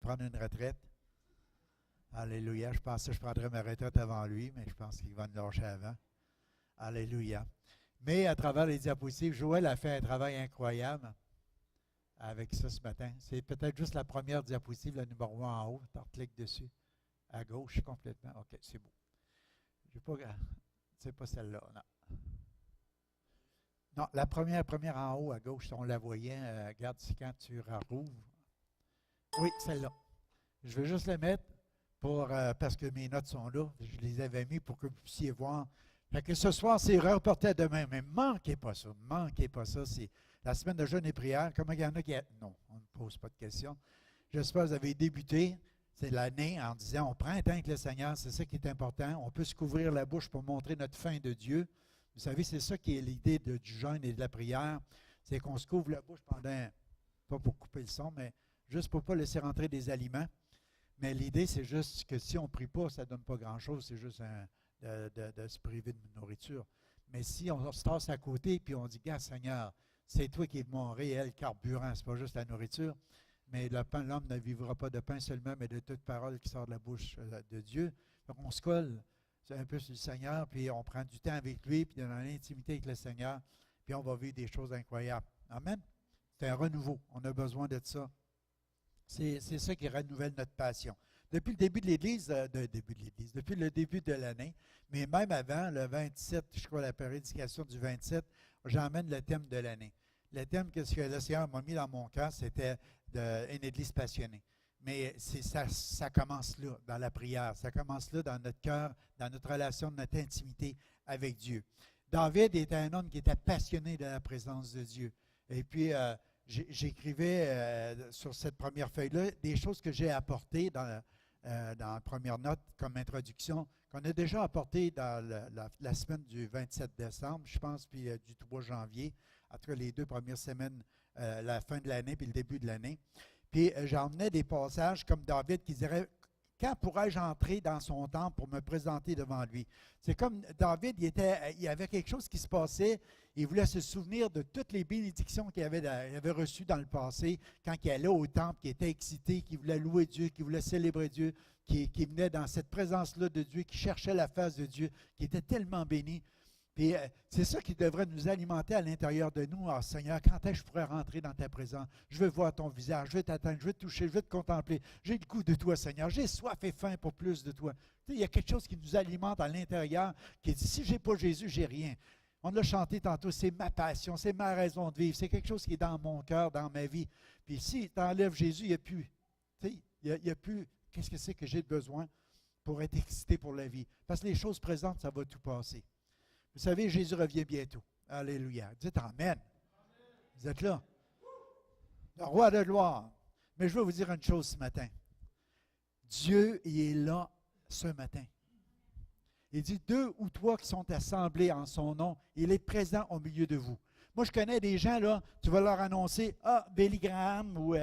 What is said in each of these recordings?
prendre une retraite. Alléluia. Je pensais que je prendrais ma retraite avant lui, mais je pense qu'il va me lâcher avant. Alléluia. Mais à travers les diapositives, Joël a fait un travail incroyable avec ça ce matin. C'est peut-être juste la première diapositive, le numéro 1 en haut. Tu cliques dessus. À gauche, complètement. OK, c'est beau. Je pas, c'est pas celle-là, non. Non, la première en haut à gauche, on la voyait. Regarde, c'est quand tu rouvres. Oui, celle-là. Je vais juste la mettre parce que mes notes sont là. Je les avais mis pour que vous puissiez voir. Fait que ce soir, c'est reporté à demain. Mais manquez pas ça. Manquez pas ça. C'est la semaine de jeûne et prière. Comment il y en a qui... Non, on ne pose pas de questions. J'espère que vous avez débuté. C'est l'année en disant on prend un temps avec le Seigneur. C'est ça qui est important. On peut se couvrir la bouche pour montrer notre faim de Dieu. Vous savez, c'est ça qui est l'idée du jeûne et de la prière. C'est qu'on se couvre la bouche pendant, pas pour couper le son, mais juste pour ne pas laisser rentrer des aliments. Mais l'idée, c'est juste que si on ne prie pas, ça ne donne pas grand-chose. C'est juste de se priver de nourriture. Mais si on se tasse à côté et on dit, gars, Seigneur, c'est toi qui es mon réel carburant, ce n'est pas juste la nourriture. Mais l'homme ne vivra pas de pain seulement, mais de toute parole qui sort de la bouche de Dieu. Donc, on se colle un peu sur le Seigneur, puis on prend du temps avec lui, puis dans l'intimité avec le Seigneur, puis on va vivre des choses incroyables. Amen? C'est un renouveau. On a besoin de ça. C'est ça qui renouvelle notre passion. Depuis le début de l'Église, depuis le début de l'année, mais même avant, le 27, je crois, la prédication du 27, j'emmène le thème de l'année. Le thème que le Seigneur m'a mis dans mon cœur, c'était une Église passionnée. Mais ça commence là, dans la prière. Ça commence là, dans notre cœur, dans notre relation, notre intimité avec Dieu. David était un homme qui était passionné de la présence de Dieu. Et puis, j'écrivais sur cette première feuille-là des choses que j'ai apportées dans la première note comme introduction, qu'on a déjà apportées dans la semaine du 27 décembre, je pense, puis du 3 janvier, entre les 2 premières semaines, la fin de l'année puis le début de l'année. Puis j'emmenais des passages comme David qui dirait « Quand pourrais-je entrer dans son temple pour me présenter devant lui? » C'est comme David, il y avait quelque chose qui se passait. Il voulait se souvenir de toutes les bénédictions qu'il avait reçues dans le passé, quand il allait au temple, qu'il était excité, qu'il voulait louer Dieu, qu'il voulait célébrer Dieu, qui venait dans cette présence-là de Dieu, qui cherchait la face de Dieu, qui était tellement béni. Puis c'est ça qui devrait nous alimenter à l'intérieur de nous. Ah, Seigneur, quand est-ce que je pourrais rentrer dans ta présence? Je veux voir ton visage, je veux t'atteindre, je veux te toucher, je veux te contempler. J'ai le goût de toi, Seigneur. J'ai soif et faim pour plus de toi. Tu sais, il y a quelque chose qui nous alimente à l'intérieur, qui dit, si je n'ai pas Jésus, j'ai rien. On l'a chanté tantôt, c'est ma passion, c'est ma raison de vivre. C'est quelque chose qui est dans mon cœur, dans ma vie. Puis si tu enlèves Jésus, il n'y a plus. Tu sais, il n'y a plus, qu'est-ce que c'est que j'ai besoin pour être excité pour la vie? Parce que les choses présentes, ça va tout passer. Vous savez, Jésus revient bientôt. Alléluia. Dites Amen. Vous êtes là? Le roi de gloire. Mais je veux vous dire une chose ce matin. Dieu, il est là ce matin. Il dit, 2 ou 3 qui sont assemblés en son nom, il est présent au milieu de vous. Moi, je connais des gens, là, tu vas leur annoncer, Billy Graham ou,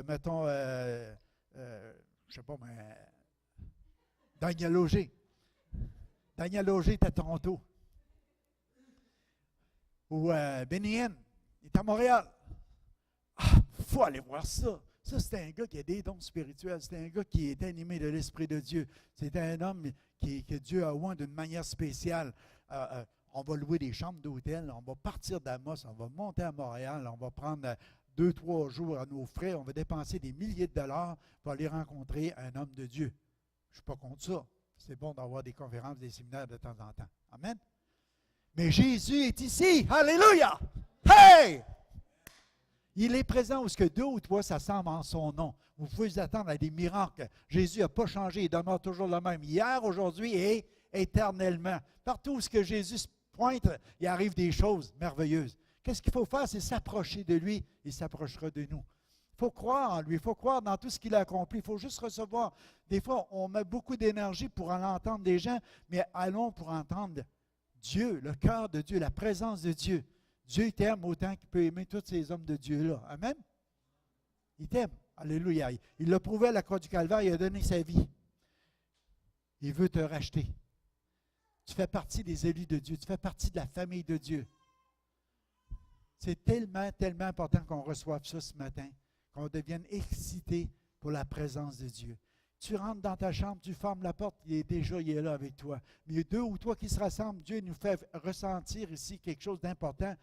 mettons, je ne sais pas, mais Daniel Auger. Daniel Auger est à Toronto. Ou Benny Hinn, il est à Montréal. Il faut aller voir ça. Ça, c'est un gars qui a des dons spirituels. C'est un gars qui est animé de l'Esprit de Dieu. C'est un homme que Dieu a oint d'une manière spéciale. On va louer des chambres d'hôtel. On va partir d'Amos. On va monter à Montréal. On va prendre 2-3 jours à nos frais. On va dépenser des milliers de dollars pour aller rencontrer un homme de Dieu. Je ne suis pas contre ça. C'est bon d'avoir des conférences, des séminaires de temps en temps. Amen. Mais Jésus est ici. Alléluia! Hey! Il est présent où ce que 2 ou 3 s'assemblent en son nom. Vous pouvez vous attendre à des miracles. Jésus n'a pas changé. Il demeure toujours le même. Hier, aujourd'hui et éternellement. Partout où ce que Jésus se pointe, il arrive des choses merveilleuses. Qu'est-ce qu'il faut faire? C'est s'approcher de lui. Il s'approchera de nous. Il faut croire en lui. Il faut croire dans tout ce qu'il a accompli. Il faut juste recevoir. Des fois, on met beaucoup d'énergie pour en entendre des gens, mais allons pour entendre Dieu, le cœur de Dieu, la présence de Dieu. Dieu t'aime autant qu'il peut aimer tous ces hommes de Dieu-là. Amen? Il t'aime. Alléluia. Il l'a prouvé à la croix du Calvaire, il a donné sa vie. Il veut te racheter. Tu fais partie des élus de Dieu. Tu fais partie de la famille de Dieu. C'est tellement, tellement important qu'on reçoive ça ce matin, qu'on devienne excité pour la présence de Dieu. Tu rentres dans ta chambre, tu fermes la porte, il est là avec toi. Mais il y a deux ou trois qui se rassemblent. Dieu nous fait ressentir ici quelque chose d'important.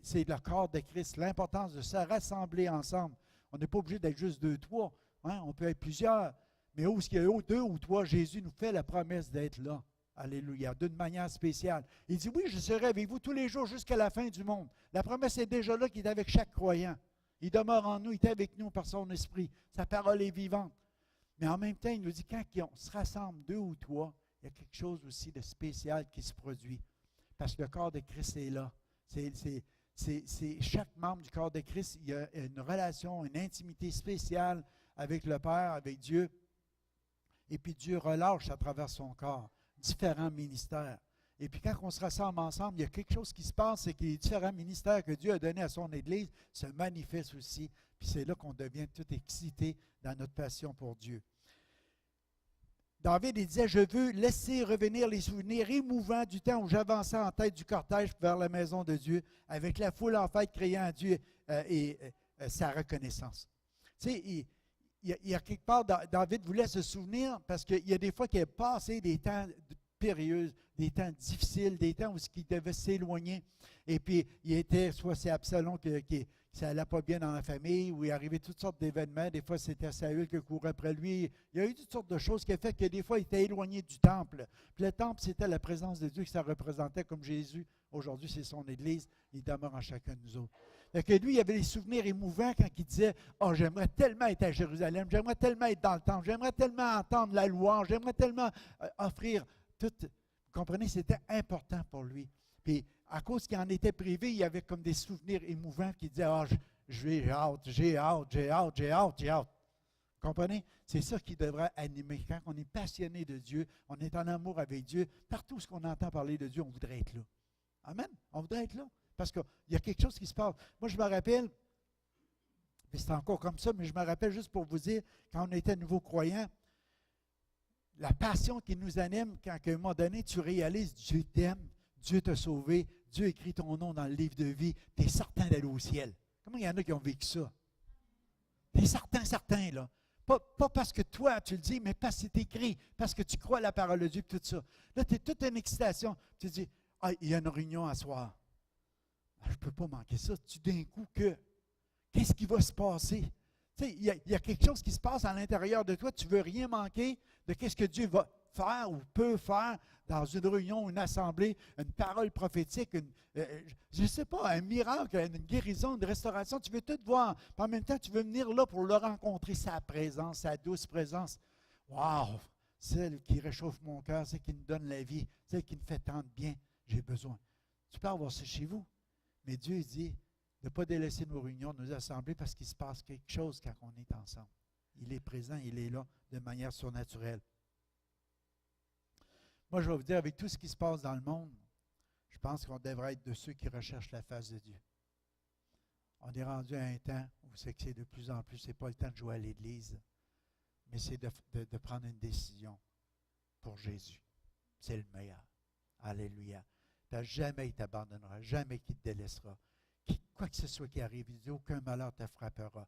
C'est le corps de Christ, l'importance de se rassembler ensemble. On n'est pas obligé d'être juste deux, trois. Hein? On peut être plusieurs. Mais où est-ce qu'il y a deux ou trois, Jésus nous fait la promesse d'être là. Alléluia, d'une manière spéciale. Il dit, oui, je serai avec vous tous les jours jusqu'à la fin du monde. La promesse est déjà là, qu'il est avec chaque croyant. Il demeure en nous, il est avec nous par son esprit. Sa parole est vivante. Mais en même temps, il nous dit, quand on se rassemble deux ou trois, il y a quelque chose aussi de spécial qui se produit. Parce que le corps de Christ est là. C'est chaque membre du corps de Christ, il y a une relation, une intimité spéciale avec le Père, avec Dieu. Et puis Dieu relâche à travers son corps différents ministères. Et puis quand on se rassemble ensemble, il y a quelque chose qui se passe, c'est que les différents ministères que Dieu a donnés à son Église se manifestent aussi. Puis c'est là qu'on devient tout excité dans notre passion pour Dieu. David il disait, je veux laisser revenir les souvenirs émouvants du temps où j'avançais en tête du cortège vers la maison de Dieu, avec la foule en fête criant à Dieu sa reconnaissance. Tu sais, il y a quelque part, David voulait se souvenir, parce qu'il y a des fois qu'il a passé des temps périlleux, des temps difficiles, des temps où il devait s'éloigner. Et puis, il était, soit c'est Absalom qui ça n'allait pas bien dans la famille, où il arrivait toutes sortes d'événements. Des fois, c'était Saül qui courait après lui. Il y a eu toutes sortes de choses qui ont fait que des fois, il était éloigné du temple. Puis le temple, c'était la présence de Dieu que ça représentait, comme Jésus. Aujourd'hui, c'est son Église. Il demeure en chacun de nous autres. Fait que lui, il avait des souvenirs émouvants quand il disait « Oh, j'aimerais tellement être à Jérusalem, j'aimerais tellement être dans le temple, j'aimerais tellement entendre la louange, j'aimerais tellement offrir tout. » Vous comprenez, c'était important pour lui. Puis, à cause qu'il en était privé, il y avait comme des souvenirs émouvants qui disaient « Ah, j'ai hâte, j'ai hâte, j'ai hâte, j'ai hâte, j'ai hâte. » Vous comprenez? C'est ça qui devrait animer. Quand on est passionné de Dieu, on est en amour avec Dieu, partout ce qu'on entend parler de Dieu, on voudrait être là. Amen? On voudrait être là. Parce qu'il y a quelque chose qui se passe. Moi, je me rappelle, puis c'est encore comme ça, mais je me rappelle juste pour vous dire, quand on était nouveaux croyants, la passion qui nous anime, quand à un moment donné, tu réalises Dieu t'aime, Dieu t'a sauvé, Dieu écrit ton nom dans le livre de vie, tu es certain d'aller au ciel. Comment il y en a qui ont vécu ça? Tu es certain, là. Pas parce que toi, tu le dis, mais parce que c'est écrit, parce que tu crois à la parole de Dieu, et tout ça. Là, tu es toute une excitation. Tu te dis, ah, il y a une réunion à soir. Je ne peux pas manquer ça. Tu d'un coup qu'est-ce qui va se passer? Tu sais, il y a quelque chose qui se passe à l'intérieur de toi. Tu ne veux rien manquer de qu'est-ce que Dieu va faire ou peut faire dans une réunion, une assemblée, une parole prophétique, je ne sais pas, un miracle, une guérison, une restauration. Tu veux tout voir. Puis en même temps, tu veux venir là pour le rencontrer, sa présence, sa douce présence. Wow! Celle qui réchauffe mon cœur, celle qui me donne la vie, celle qui me fait tant de bien, j'ai besoin. Tu peux avoir ça chez vous. Mais Dieu dit de ne pas délaisser nos réunions, nos assemblées, parce qu'il se passe quelque chose quand on est ensemble. Il est présent, il est là de manière surnaturelle. Moi, je vais vous dire, avec tout ce qui se passe dans le monde, je pense qu'on devrait être de ceux qui recherchent la face de Dieu. On est rendu à un temps où c'est que c'est de plus en plus, ce n'est pas le temps de jouer à l'Église, mais c'est de prendre une décision pour Jésus. C'est le meilleur. Alléluia. Jamais il t'abandonnera, jamais qu'il te délaissera. Quoi que ce soit qui arrive, il dit, aucun malheur te frappera.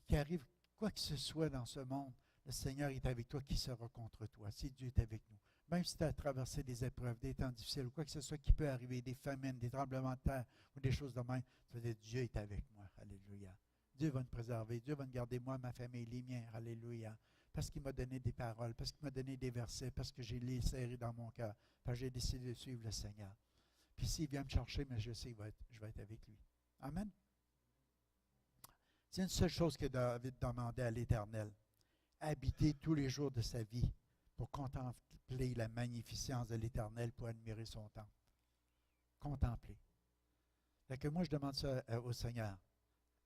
Qui arrive quoi que ce soit dans ce monde, le Seigneur est avec toi, qui sera contre toi, si Dieu est avec nous. Même si tu as traversé des épreuves, des temps difficiles, ou quoi que ce soit qui peut arriver, des famines, des tremblements de terre, ou des choses de même, tu vas dire, Dieu est avec moi. Alléluia. Dieu va me préserver, Dieu va me garder moi, ma famille, les miens. Alléluia. Parce qu'il m'a donné des paroles, parce qu'il m'a donné des versets, parce que j'ai les serrés dans mon cœur, parce que j'ai décidé de suivre le Seigneur. Puis s'il vient me chercher, mais je sais que je vais être avec lui. Amen. C'est une seule chose que David demandait à l'Éternel. Habiter tous les jours de sa vie pour contempler la magnificence de l'Éternel, pour admirer son temple. Contempler. Fait que moi, je demande ça au Seigneur.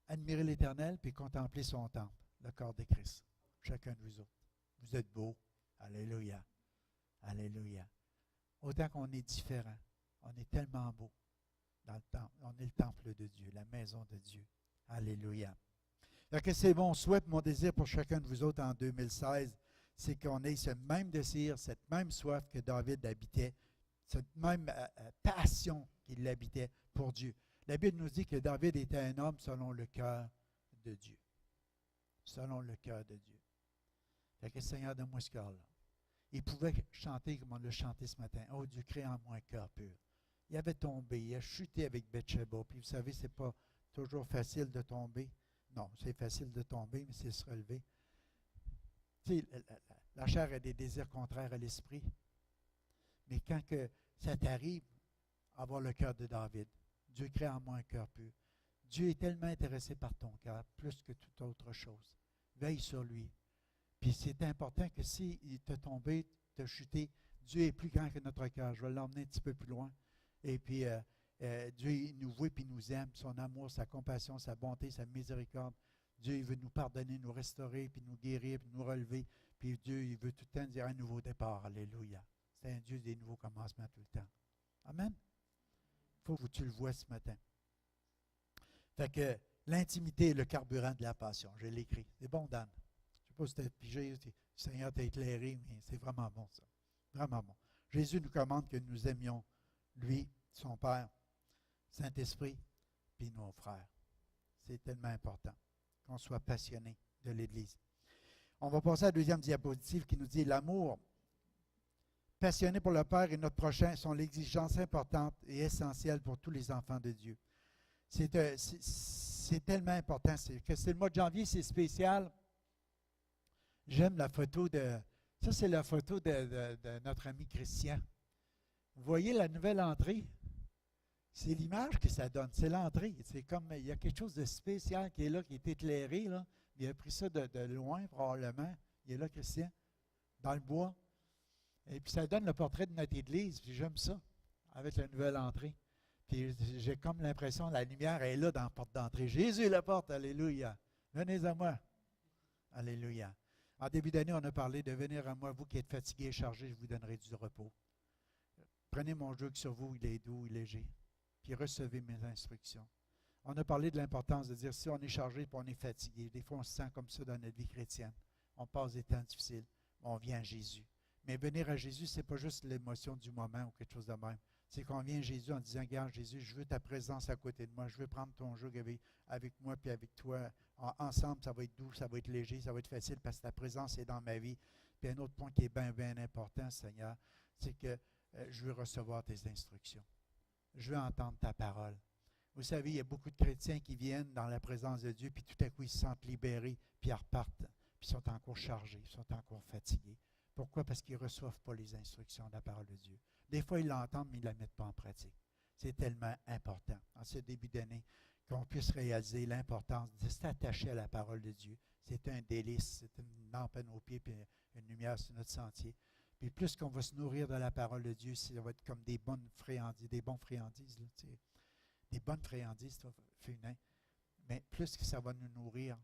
Admirer l'Éternel, puis contempler son temple, le corps de Christ. Chacun de vous autres. Vous êtes beaux. Alléluia. Alléluia. Autant qu'on est différents. On est tellement beau dans le temple. On est le temple de Dieu, la maison de Dieu. Alléluia. Donc, c'est mon souhait, mon désir pour chacun de vous autres en 2016, c'est qu'on ait ce même désir, cette même soif que David habitait, cette même passion qu'il habitait pour Dieu. La Bible nous dit que David était un homme selon le cœur de Dieu. Selon le cœur de Dieu. Fait que Seigneur, donne-moi ce cœur-là. Il pouvait chanter comme on l'a chanté ce matin. Oh Dieu, crée en moi un cœur pur. Il avait tombé, il a chuté avec Bathsheba. Puis vous savez, ce n'est pas toujours facile de tomber. Non, c'est facile de tomber, mais c'est se relever. Tu sais, la chair a des désirs contraires à l'esprit. Mais quand que ça t'arrive, avoir le cœur de David, Dieu crée en moi un cœur pur. Dieu est tellement intéressé par ton cœur, plus que toute autre chose. Veille sur lui. Puis c'est important que s'il t'a tombé, t'a chuté, Dieu est plus grand que notre cœur. Je vais l'emmener un petit peu plus loin. Et puis, Dieu il nous voit et nous aime. Son amour, sa compassion, sa bonté, sa miséricorde. Dieu il veut nous pardonner, nous restaurer, puis nous guérir, puis nous relever. Puis Dieu, il veut tout le temps dire un nouveau départ. Alléluia. C'est un Dieu des nouveaux commencements tout le temps. Amen. Il faut que tu le vois ce matin. Fait que l'intimité est le carburant de la passion. Je l'ai écrit. C'est bon, Dan. Je ne sais pas si tu as pigé, le Seigneur t'a éclairé, mais c'est vraiment bon, ça. Vraiment bon. Jésus nous commande que nous aimions lui, son Père, Saint-Esprit, puis nos frères. C'est tellement important qu'on soit passionné de l'Église. On va passer à la deuxième diapositive qui nous dit l'amour passionné pour le Père et notre prochain sont l'exigence importante et essentielle pour tous les enfants de Dieu. C'est tellement important. C'est le mois de janvier, c'est spécial. J'aime la photo de... Ça, c'est la photo de notre ami Christian. Vous voyez la nouvelle entrée? C'est l'image que ça donne. C'est l'entrée. C'est comme, il y a quelque chose de spécial qui est là, qui est éclairé. Là. Il a pris ça de loin, probablement. Il est là, Christian, dans le bois. Et puis, ça donne le portrait de notre Église. Puis, j'aime ça, avec la nouvelle entrée. Puis, j'ai comme l'impression que la lumière est là dans la porte d'entrée. Jésus est la porte. Alléluia. Venez à moi. Alléluia. En début d'année, on a parlé de venir à moi, vous qui êtes fatigués et chargés, je vous donnerai du repos. Prenez mon joug sur vous, il est doux, il est léger. Puis recevez mes instructions. On a parlé de l'importance de dire si on est chargé et on est fatigué. Des fois, on se sent comme ça dans notre vie chrétienne. On passe des temps difficiles. On vient à Jésus. Mais venir à Jésus, ce n'est pas juste l'émotion du moment ou quelque chose de même. C'est qu'on vient à Jésus en disant, regarde Jésus, je veux ta présence à côté de moi. Je veux prendre ton joug avec moi puis avec toi. Ensemble, ça va être doux, ça va être léger, ça va être facile parce que ta présence est dans ma vie. Puis un autre point qui est bien, bien important, Seigneur, c'est que je veux recevoir tes instructions. Je veux entendre ta parole. Vous savez, il y a beaucoup de chrétiens qui viennent dans la présence de Dieu, puis tout à coup, ils se sentent libérés, puis ils repartent, puis ils sont encore chargés, ils sont encore fatigués. Pourquoi? Parce qu'ils ne reçoivent pas les instructions de la parole de Dieu. Des fois, ils l'entendent, mais ils ne la mettent pas en pratique. C'est tellement important, en ce début d'année, qu'on puisse réaliser l'importance de s'attacher à la parole de Dieu. C'est un délice, c'est une lampe à nos pieds, puis une lumière sur notre sentier. Puis plus qu'on va se nourrir de la parole de Dieu, ça va être comme des bonnes friandises, des bons friandises, là, des bonnes friandises, féminin. Mais plus que ça va nous nourrir,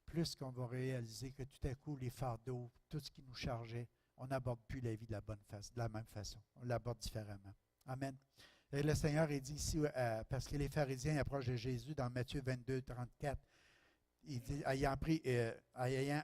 plus qu'on va réaliser que tout à coup, les fardeaux, tout ce qui nous chargeait, on n'aborde plus la vie de la même façon. On l'aborde différemment. Amen. Et le Seigneur est dit ici, parce que les pharisiens approchent de Jésus dans Matthieu 22, 34, il dit, ayant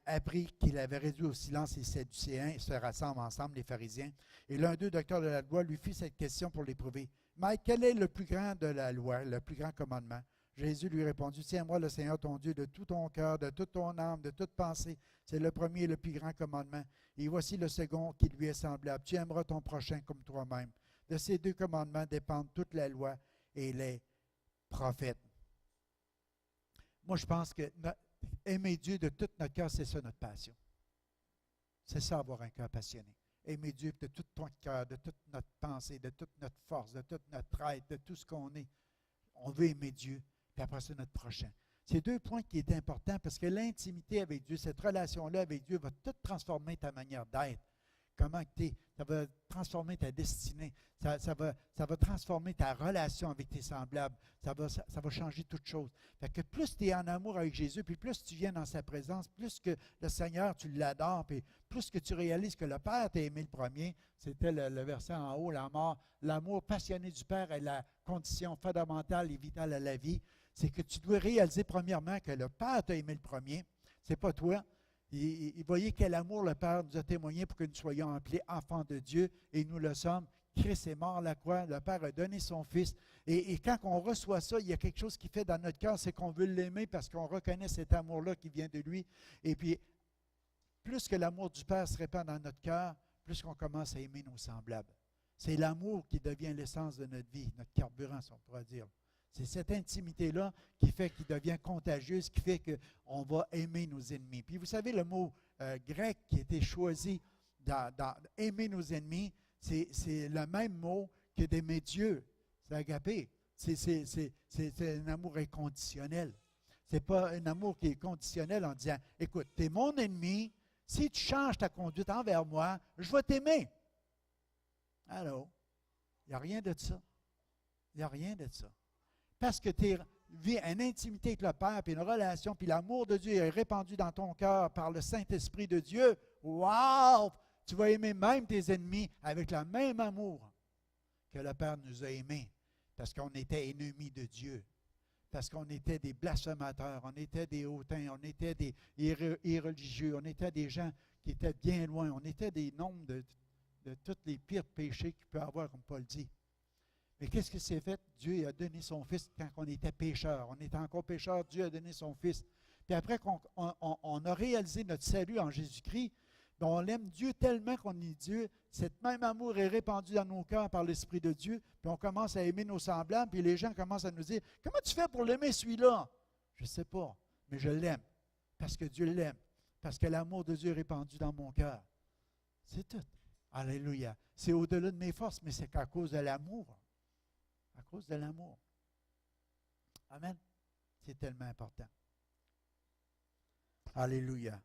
appris qu'il avait réduit au silence les Sadducéens, ils se rassemblent ensemble, les pharisiens. Et l'un d'eux, docteur de la loi, lui fit cette question pour l'éprouver. Mais quel est le plus grand de la loi, le plus grand commandement? Jésus lui répondit, tiens-moi le Seigneur ton Dieu de tout ton cœur, de toute ton âme, de toute pensée. C'est le premier et le plus grand commandement. Et voici le second qui lui est semblable. Tu aimeras ton prochain comme toi-même. De ces deux commandements dépendent toute la loi et les prophètes. Moi, je pense que aimer Dieu de tout notre cœur, c'est ça notre passion. C'est ça, avoir un cœur passionné. Aimer Dieu de tout ton cœur, de toute notre pensée, de toute notre force, de toute notre être, de tout ce qu'on est. On veut aimer Dieu, puis après ça, notre prochain. C'est deux points qui sont importants parce que l'intimité avec Dieu, cette relation-là avec Dieu va tout transformer ta manière d'être. Comment tu es, ça va transformer ta destinée, ça va transformer ta relation avec tes semblables, ça va changer toute chose. Fait que plus tu es en amour avec Jésus, puis plus tu viens dans sa présence, plus que le Seigneur, tu l'adores, puis plus que tu réalises que le Père t'a aimé le premier, c'était le verset en haut, l'amour passionné du Père est la condition fondamentale et vitale à la vie, c'est que tu dois réaliser premièrement que le Père t'a aimé le premier, c'est pas toi. Et voyez quel amour le Père nous a témoigné pour que nous soyons appelés enfants de Dieu, et nous le sommes. Christ est mort à la croix, le Père a donné son Fils. Et quand on reçoit ça, il y a quelque chose qui fait dans notre cœur, c'est qu'on veut l'aimer parce qu'on reconnaît cet amour-là qui vient de lui. Et puis, plus que l'amour du Père se répand dans notre cœur, plus qu'on commence à aimer nos semblables. C'est l'amour qui devient l'essence de notre vie, notre carburant, si on pourrait dire. C'est cette intimité-là qui fait qu'il devient contagieuse, qui fait qu'on va aimer nos ennemis. Puis vous savez, le mot grec qui a été choisi dans aimer nos ennemis, c'est le même mot que d'aimer Dieu. C'est agapé. C'est un amour inconditionnel. Ce n'est pas un amour qui est conditionnel en disant, écoute, tu es mon ennemi, si tu changes ta conduite envers moi, je vais t'aimer. Alors, il n'y a rien de ça. Il n'y a rien de ça. Parce que tu vis une intimité avec le Père, puis une relation, puis l'amour de Dieu est répandu dans ton cœur par le Saint-Esprit de Dieu. Wow! Tu vas aimer même tes ennemis avec le même amour que le Père nous a aimés, parce qu'on était ennemis de Dieu, parce qu'on était des blasphémateurs, on était des hautains, on était des irreligieux, on était des gens qui étaient bien loin, on était des nombres de tous les pires péchés qu'il peut y avoir, comme Paul dit. Mais qu'est-ce qui s'est fait? Dieu a donné son Fils quand on était pécheurs. On était encore pécheurs, Dieu a donné son Fils. Puis après qu'on a réalisé notre salut en Jésus-Christ, bien, on aime Dieu tellement qu'on est Dieu. Cet même amour est répandu dans nos cœurs par l'Esprit de Dieu. Puis on commence à aimer nos semblables. Puis les gens commencent à nous dire, « Comment tu fais pour l'aimer celui-là? » Je ne sais pas, mais je l'aime. Parce que Dieu l'aime. Parce que l'amour de Dieu est répandu dans mon cœur. C'est tout. Alléluia. C'est au-delà de mes forces, mais c'est qu'à cause de l'amour. À cause de l'amour. Amen. C'est tellement important. Alléluia.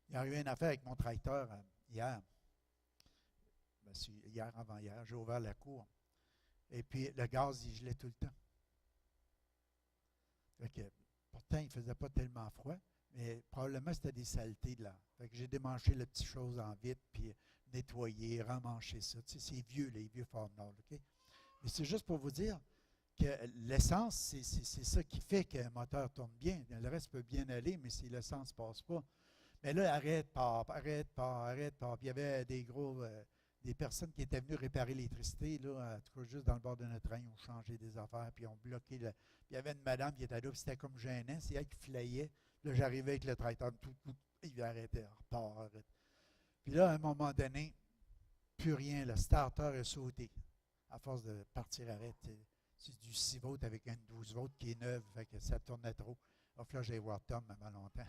Il y a eu une affaire avec mon tracteur hier. Ben, hier, avant-hier, j'ai ouvert la cour. Et puis, le gaz, il gelait tout le temps. Fait que, pourtant, il ne faisait pas tellement froid, mais probablement, c'était des saletés de là. Fait que j'ai démanché les petites choses en vite, puis nettoyer, remancher ça. Tu sais, c'est vieux, les vieux Ford Nord, OK? Mais c'est juste pour vous dire que l'essence, c'est ça qui fait qu'un moteur tourne bien. Le reste peut bien aller, mais si l'essence ne passe pas. Mais là, arrête pas. Puis il y avait des personnes qui étaient venues réparer l'électricité, là, en tout cas juste dans le bord de notre train, ils ont changé des affaires, puis ils ont bloqué. Puis il y avait une madame qui était là, puis c'était comme gênant, c'est elle qui flayait. Là, j'arrivais avec le tracteur, il arrêtait, arrête. Puis là, à un moment donné, plus rien, le starter a sauté. À force de partir arrête, c'est du 6 volts avec une 12 volts qui est neuve, fait que ça tournait trop. Alors là, j'allais voir Tom avant longtemps.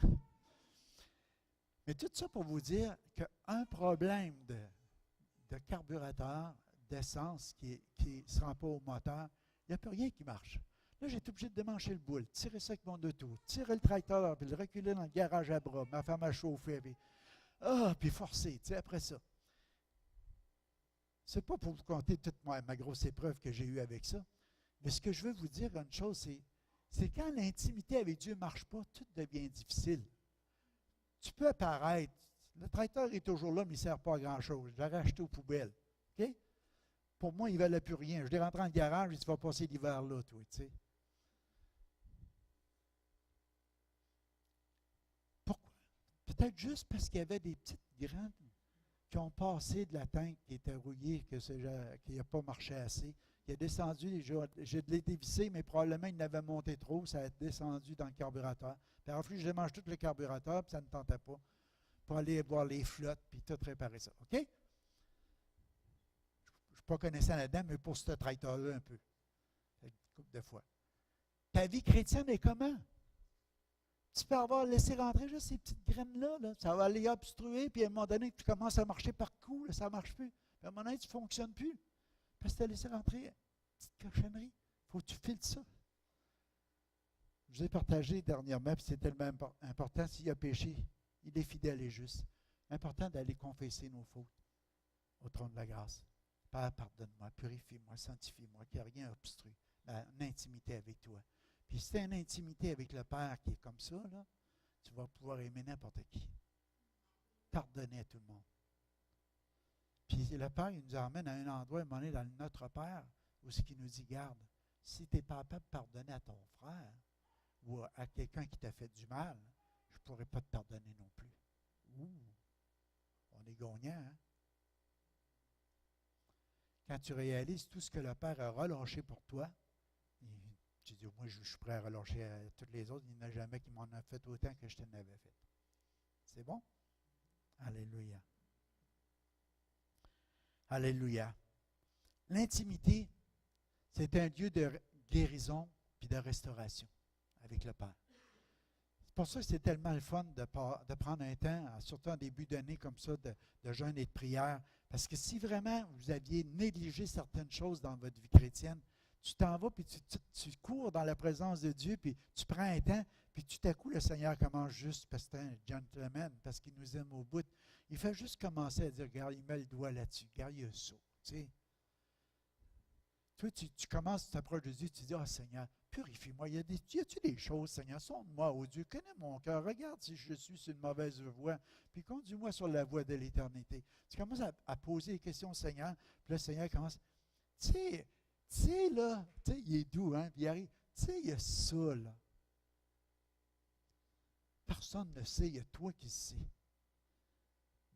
Mais tout ça pour vous dire qu'un problème de carburateur, d'essence qui ne se rend pas au moteur, il n'y a plus rien qui marche. Là, j'ai été obligé de démancher le boule, tirer ça avec mon auto, tirer le tracteur, puis le reculer dans le garage à bras, ma femme a chauffé, puis forcer, tu sais, après ça. Ce n'est pas pour vous compter toute ma grosse épreuve que j'ai eue avec ça, mais ce que je veux vous dire, une chose, c'est quand l'intimité avec Dieu ne marche pas, tout devient difficile. Tu peux apparaître, le tracteur est toujours là, mais il ne sert pas à grand-chose. Je l'ai racheté aux poubelles. OK? Pour moi, il ne valait plus rien. Je l'ai rentré dans le garage, il dit, tu vas passer l'hiver là, toi, tu sais. Pourquoi? Peut-être juste parce qu'il y avait des petites graines qui ont passé de la tank qui était rouillée, qui n'a pas marché assez. Il est descendu, j'ai de l'ai dévissé, mais probablement il l'avait monté trop, ça a descendu dans le carburateur. Puis après, je démange tout le carburateur, puis ça ne tentait pas, pour aller voir les flottes, puis tout réparer ça. OK? Je ne suis pas connaissant là-dedans, mais pour ce tracteur-là, un peu. Une couple de fois. Ta vie chrétienne est comment? Tu peux avoir laissé rentrer juste ces petites graines-là, là. Ça va aller obstruer, puis à un moment donné, tu commences à marcher par coup, là, ça ne marche plus. Puis à un moment donné, tu ne fonctionnes plus. Parce que tu as laissé rentrer une petite cochonnerie. Il faut que tu filtres ça. Je vous ai partagé dernièrement, puis c'est tellement important, s'il y a péché, il est fidèle et juste. Important d'aller confesser nos fautes au trône de la grâce. Père, pardonne-moi, purifie-moi, sanctifie-moi, qu'il n'y a rien obstrué. En intimité avec toi. Puis si tu as une intimité avec le Père qui est comme ça, là, tu vas pouvoir aimer n'importe qui. Pardonner à tout le monde. Puis le Père, il nous emmène à un endroit, à un moment donné, dans notre Père, où ce qu'il nous dit, garde, si tu n'es pas capable de pardonner à ton frère ou à quelqu'un qui t'a fait du mal, je ne pourrai pas te pardonner non plus. Ouh, on est gagnant, hein? Quand tu réalises tout ce que le Père a relâché pour toi, tu dis, moi, je suis prêt à relâcher à tous les autres. Il n'y en a jamais qui m'en a fait autant que je t'en avais fait. C'est bon? Alléluia. Alléluia. L'intimité, c'est un lieu de guérison puis de restauration avec le Père. C'est pour ça que c'est tellement le fun de prendre un temps, surtout en début d'année comme ça, de jeûne et de prière. Parce que si vraiment vous aviez négligé certaines choses dans votre vie chrétienne, tu t'en vas, puis tu cours dans la présence de Dieu, puis tu prends un temps, puis tout à coup, le Seigneur commence juste, parce que c'est un gentleman, parce qu'il nous aime au bout. Il fait juste commencer à dire, regarde, il met le doigt là-dessus, regarde, il y a ça. Tu sais. Toi, tu commences, tu t'approches de Dieu, tu dis, Seigneur, purifie-moi. Y a-t-il des choses, Seigneur? Sonde-moi, ô Dieu, connais mon cœur. Regarde si je suis sur une mauvaise voie, puis conduis-moi sur la voie de l'éternité. Tu commences à poser des questions au Seigneur, puis le Seigneur commence, tu sais, là, tu sais, il est doux, hein, puis il arrive, tu sais, il y a ça, là. Personne ne sait, il y a toi qui sais.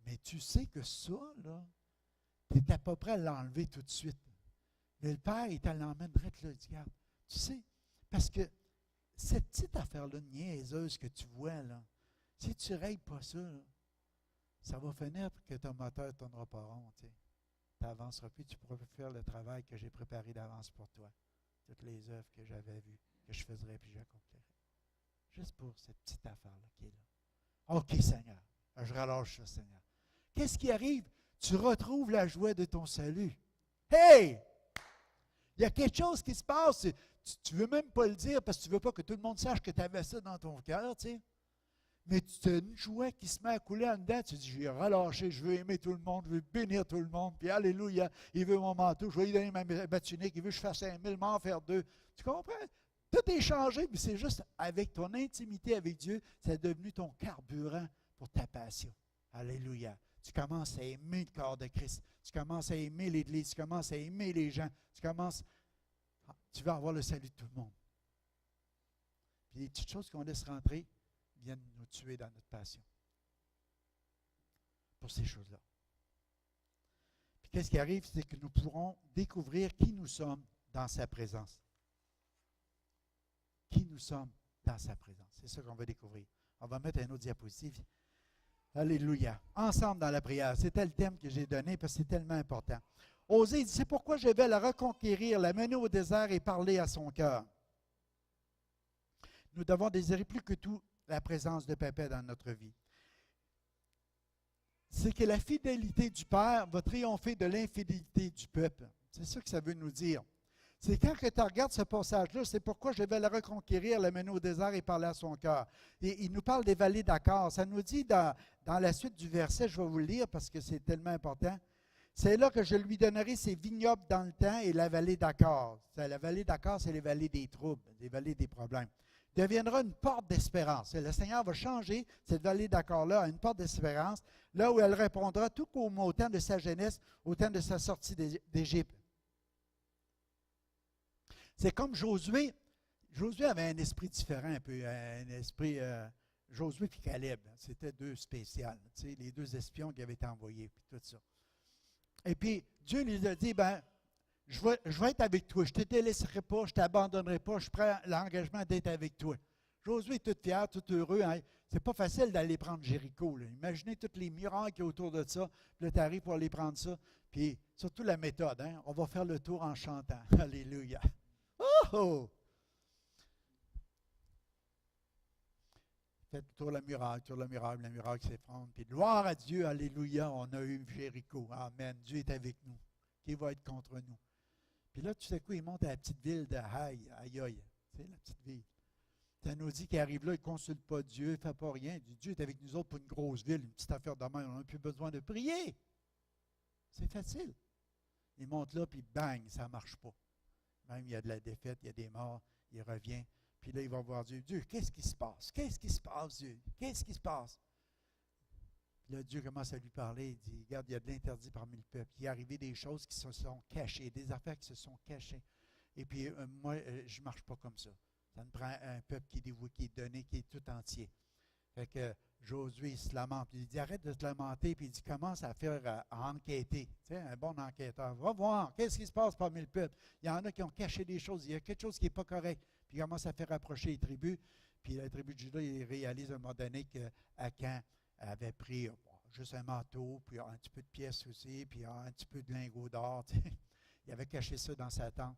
Mais tu sais que ça, là, tu es à peu près à l'enlever tout de suite. Mais le Père, il t'en l'emmène direct là, il dit, regarde, tu sais, parce que cette petite affaire-là, niaiseuse que tu vois, là, si tu ne règles pas ça, là, ça va finir que ton moteur ne tournera pas rond, tu sais. Tu n'avanceras plus, tu pourras faire le travail que j'ai préparé d'avance pour toi. Toutes les œuvres que j'avais vues, que je ferais puis j'accomplirais. Juste pour cette petite affaire-là qui est là. OK, Seigneur. Je relâche ça, Seigneur. Qu'est-ce qui arrive? Tu retrouves la joie de ton salut. Hey! Il y a quelque chose qui se passe. Tu ne veux même pas le dire parce que tu ne veux pas que tout le monde sache que tu avais ça dans ton cœur, tu sais. Mais tu as une joie qui se met à couler en dedans. Tu dis, je vais relâcher, je veux aimer tout le monde, je veux bénir tout le monde. Puis alléluia, il veut mon manteau, je vais lui donner ma tunique, il veut que je fasse 5000, m'en faire 2. Tu comprends? Tout est changé, mais c'est juste avec ton intimité avec Dieu, c'est devenu ton carburant pour ta passion. Alléluia. Tu commences à aimer le corps de Christ. Tu commences à aimer l'Église. Tu commences à aimer les gens. Tu vas avoir le salut de tout le monde. Puis les petites choses qu'on laisse rentrer viennent nous tuer dans notre passion. Pour ces choses-là. Puis qu'est-ce qui arrive, c'est que nous pourrons découvrir qui nous sommes dans sa présence. Qui nous sommes dans sa présence. C'est ça qu'on va découvrir. On va mettre un autre diapositive. Alléluia. Ensemble dans la prière. C'était le thème que j'ai donné parce que c'est tellement important. Osée dit, c'est pourquoi je vais la reconquérir, la mener au désert et parler à son cœur. Nous devons désirer plus que tout la présence de Papa dans notre vie. C'est que la fidélité du Père va triompher de l'infidélité du peuple. C'est ça que ça veut nous dire. C'est quand que tu regardes ce passage-là, c'est pourquoi je vais la reconquérir, la mener au désert et parler à son cœur. Et il nous parle des vallées d'Achor. Ça nous dit dans la suite du verset, je vais vous le lire parce que c'est tellement important. C'est là que je lui donnerai ses vignobles dans le temps et la vallée d'Achor. La vallée d'Achor, c'est les vallées des troubles, les vallées des problèmes. Deviendra une porte d'espérance. Le Seigneur va changer cette vallée d'Achor-là à une porte d'espérance, là où elle répondra tout comme au temps de sa jeunesse, au temps de sa sortie d'Égypte. C'est comme Josué. Josué avait un esprit différent un peu, un esprit... Josué et Caleb, c'était deux spéciales, tu sais, les deux espions qui avaient été envoyés, puis tout ça. Et puis, Dieu lui a dit, je vais être avec toi, je ne te délaisserai pas, je ne t'abandonnerai pas, je prends l'engagement d'être avec toi. Josué est tout fier, tout heureux. Hein? C'est pas facile d'aller prendre Jéricho. Là. Imaginez toutes les murailles qu'il y a autour de ça, puis là, tu arrives pour aller prendre ça. Puis, surtout la méthode, hein? On va faire le tour en chantant. Alléluia. Oh! Faites le tour de la muraille qui s'effondre. Puis gloire à Dieu, alléluia, on a eu Jéricho. Amen. Dieu est avec nous. Qui va être contre nous? Puis là, tu sais quoi, il monte à la petite ville de Haï, aïe, aïe. Tu sais, la petite ville. Ça nous dit qu'il arrive là, il ne consulte pas Dieu, il ne fait pas rien. Il dit, Dieu est avec nous autres pour une grosse ville, une petite affaire de main, on n'a plus besoin de prier. C'est facile. Il monte là, puis bang, ça ne marche pas. Même il y a de la défaite, il y a des morts, il revient. Puis là, il va voir Dieu. Dieu, qu'est-ce qui se passe? Qu'est-ce qui se passe, Dieu? Qu'est-ce qui se passe? Puis là, Dieu commence à lui parler. Il dit, regarde, il y a de l'interdit parmi le peuple. Il est arrivé des choses qui se sont cachées, des affaires qui se sont cachées. Et puis, moi, je ne marche pas comme ça. Ça me prend un peuple qui est dévoué, qui est donné, qui est tout entier. Fait que Josué, il se lamente. Il dit, arrête de te lamenter. Puis il dit, commence à faire, à enquêter. Tu sais, un bon enquêteur. Va voir, qu'est-ce qui se passe parmi le peuple? Il y en a qui ont caché des choses. Il y a quelque chose qui n'est pas correct. Puis il commence à faire approcher les tribus. Puis la tribu de Juda, il réalise à un moment donné qu'Akan avait pris juste un manteau, puis un petit peu de pièces aussi, puis un petit peu de lingots d'or. Tu sais. Il avait caché ça dans sa tente.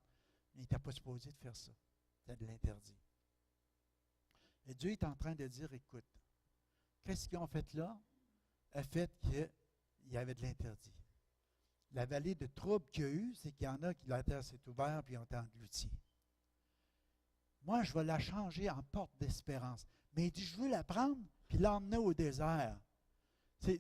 Mais il n'était pas supposé de faire ça. C'était de l'interdit. Et Dieu est en train de dire, écoute, qu'est-ce qu'ils ont fait là? A fait qu'il y avait de l'interdit. La vallée de trouble qu'il y a eu, c'est qu'il y en a qui, la terre s'est ouverte puis ils ont été engloutis. Moi, je vais la changer en porte d'espérance. Mais il dit, je veux la prendre puis l'emmener au désert.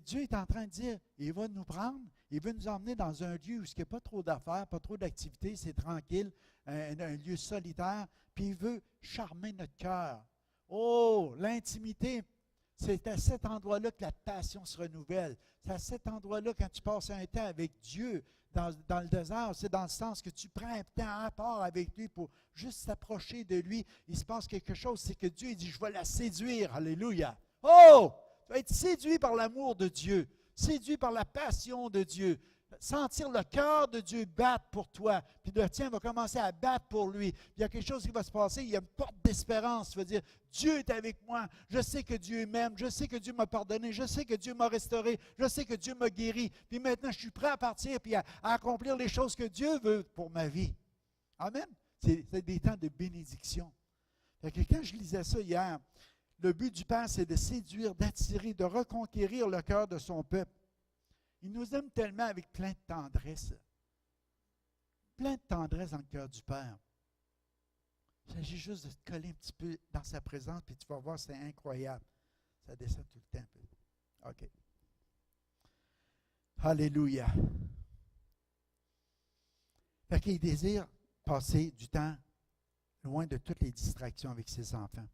Dieu est en train de dire, il va nous prendre, il veut nous emmener dans un lieu où il n'y a pas trop d'affaires, pas trop d'activités, c'est tranquille, un lieu solitaire, puis il veut charmer notre cœur. Oh, l'intimité, c'est à cet endroit-là que la passion se renouvelle. C'est à cet endroit-là, quand tu passes un temps avec Dieu dans le désert, c'est dans le sens que tu prends un temps à part avec lui pour juste s'approcher de lui. Il se passe quelque chose, c'est que Dieu dit, je vais la séduire. Alléluia. Oh! Tu vas être séduit par l'amour de Dieu, séduit par la passion de Dieu, sentir le cœur de Dieu battre pour toi, puis le tien va commencer à battre pour lui. Puis il y a quelque chose qui va se passer, il y a une porte d'espérance. Tu vas dire, Dieu est avec moi, je sais que Dieu m'aime, je sais que Dieu m'a pardonné, je sais que Dieu m'a restauré, je sais que Dieu m'a guéri. Puis maintenant, je suis prêt à partir puis à accomplir les choses que Dieu veut pour ma vie. Amen. C'est des temps de bénédiction. Fait que quand je lisais ça hier, le but du Père, c'est de séduire, d'attirer, de reconquérir le cœur de son peuple. Il nous aime tellement avec plein de tendresse. Plein de tendresse dans le cœur du Père. Il s'agit juste de te coller un petit peu dans sa présence, puis tu vas voir, c'est incroyable. Ça descend tout le temps. OK. Alléluia. Fait qu'il désire passer du temps loin de toutes les distractions avec ses enfants.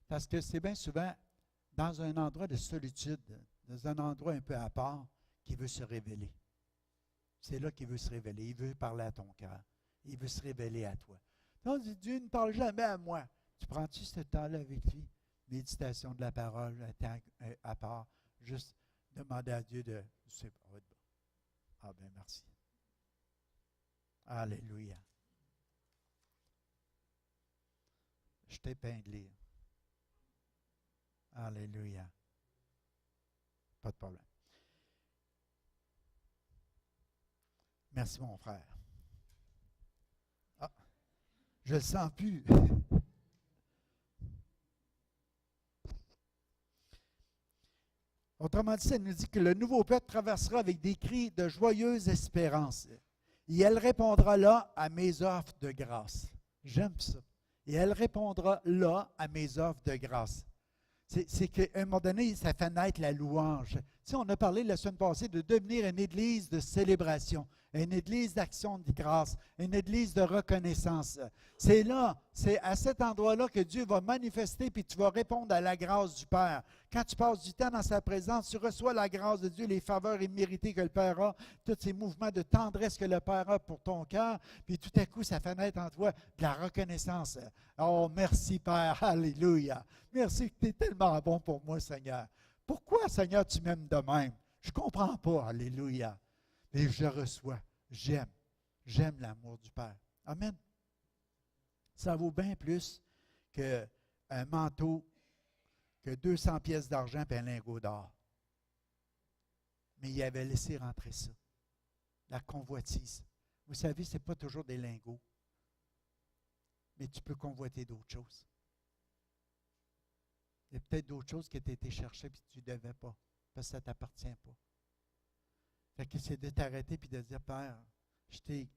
Parce que c'est bien souvent dans un endroit de solitude, dans un endroit un peu à part, qu'il veut se révéler. C'est là qu'il veut se révéler. Il veut parler à ton cœur. Il veut se révéler à toi. Donc, Dieu ne parle jamais à moi. Tu prends-tu ce temps-là avec lui? Méditation de la parole, un temps à part. Juste demander à Dieu de... C'est pas bon. Ah bien, merci. Alléluia. Je t'ai épinglé. Alléluia. Pas de problème. Merci, mon frère. Ah, je ne le sens plus. Autrement dit, ça nous dit que le nouveau peuple traversera avec des cris de joyeuse espérance. Et elle répondra là à mes offres de grâce. J'aime ça. Et elle répondra là à mes offres de grâce. C'est qu'à un moment donné, ça fait naître la louange. Tu sais, on a parlé la semaine passée de devenir une église de célébration, une église d'action de grâce, une église de reconnaissance. C'est là, c'est à cet endroit-là que Dieu va manifester puis tu vas répondre à la grâce du Père. Quand tu passes du temps dans sa présence, tu reçois la grâce de Dieu, les faveurs imméritées que le Père a, tous ces mouvements de tendresse que le Père a pour ton cœur, puis tout à coup, ça fait naître en toi de la reconnaissance. Oh, merci Père, alléluia. Merci que tu es tellement bon pour moi, Seigneur. Pourquoi, Seigneur, tu m'aimes de même? Je ne comprends pas, alléluia. Mais je reçois, j'aime l'amour du Père. Amen. Ça vaut bien plus qu'un manteau, que 200 pièces d'argent et un lingot d'or. Mais il avait laissé rentrer ça. La convoitise. Vous savez, ce n'est pas toujours des lingots. Mais tu peux convoiter d'autres choses. Il y a peut-être d'autres choses que tu as été chercher et que tu ne devais pas, parce que ça ne t'appartient pas. Fait que c'est de t'arrêter et de dire, Père, je t'ai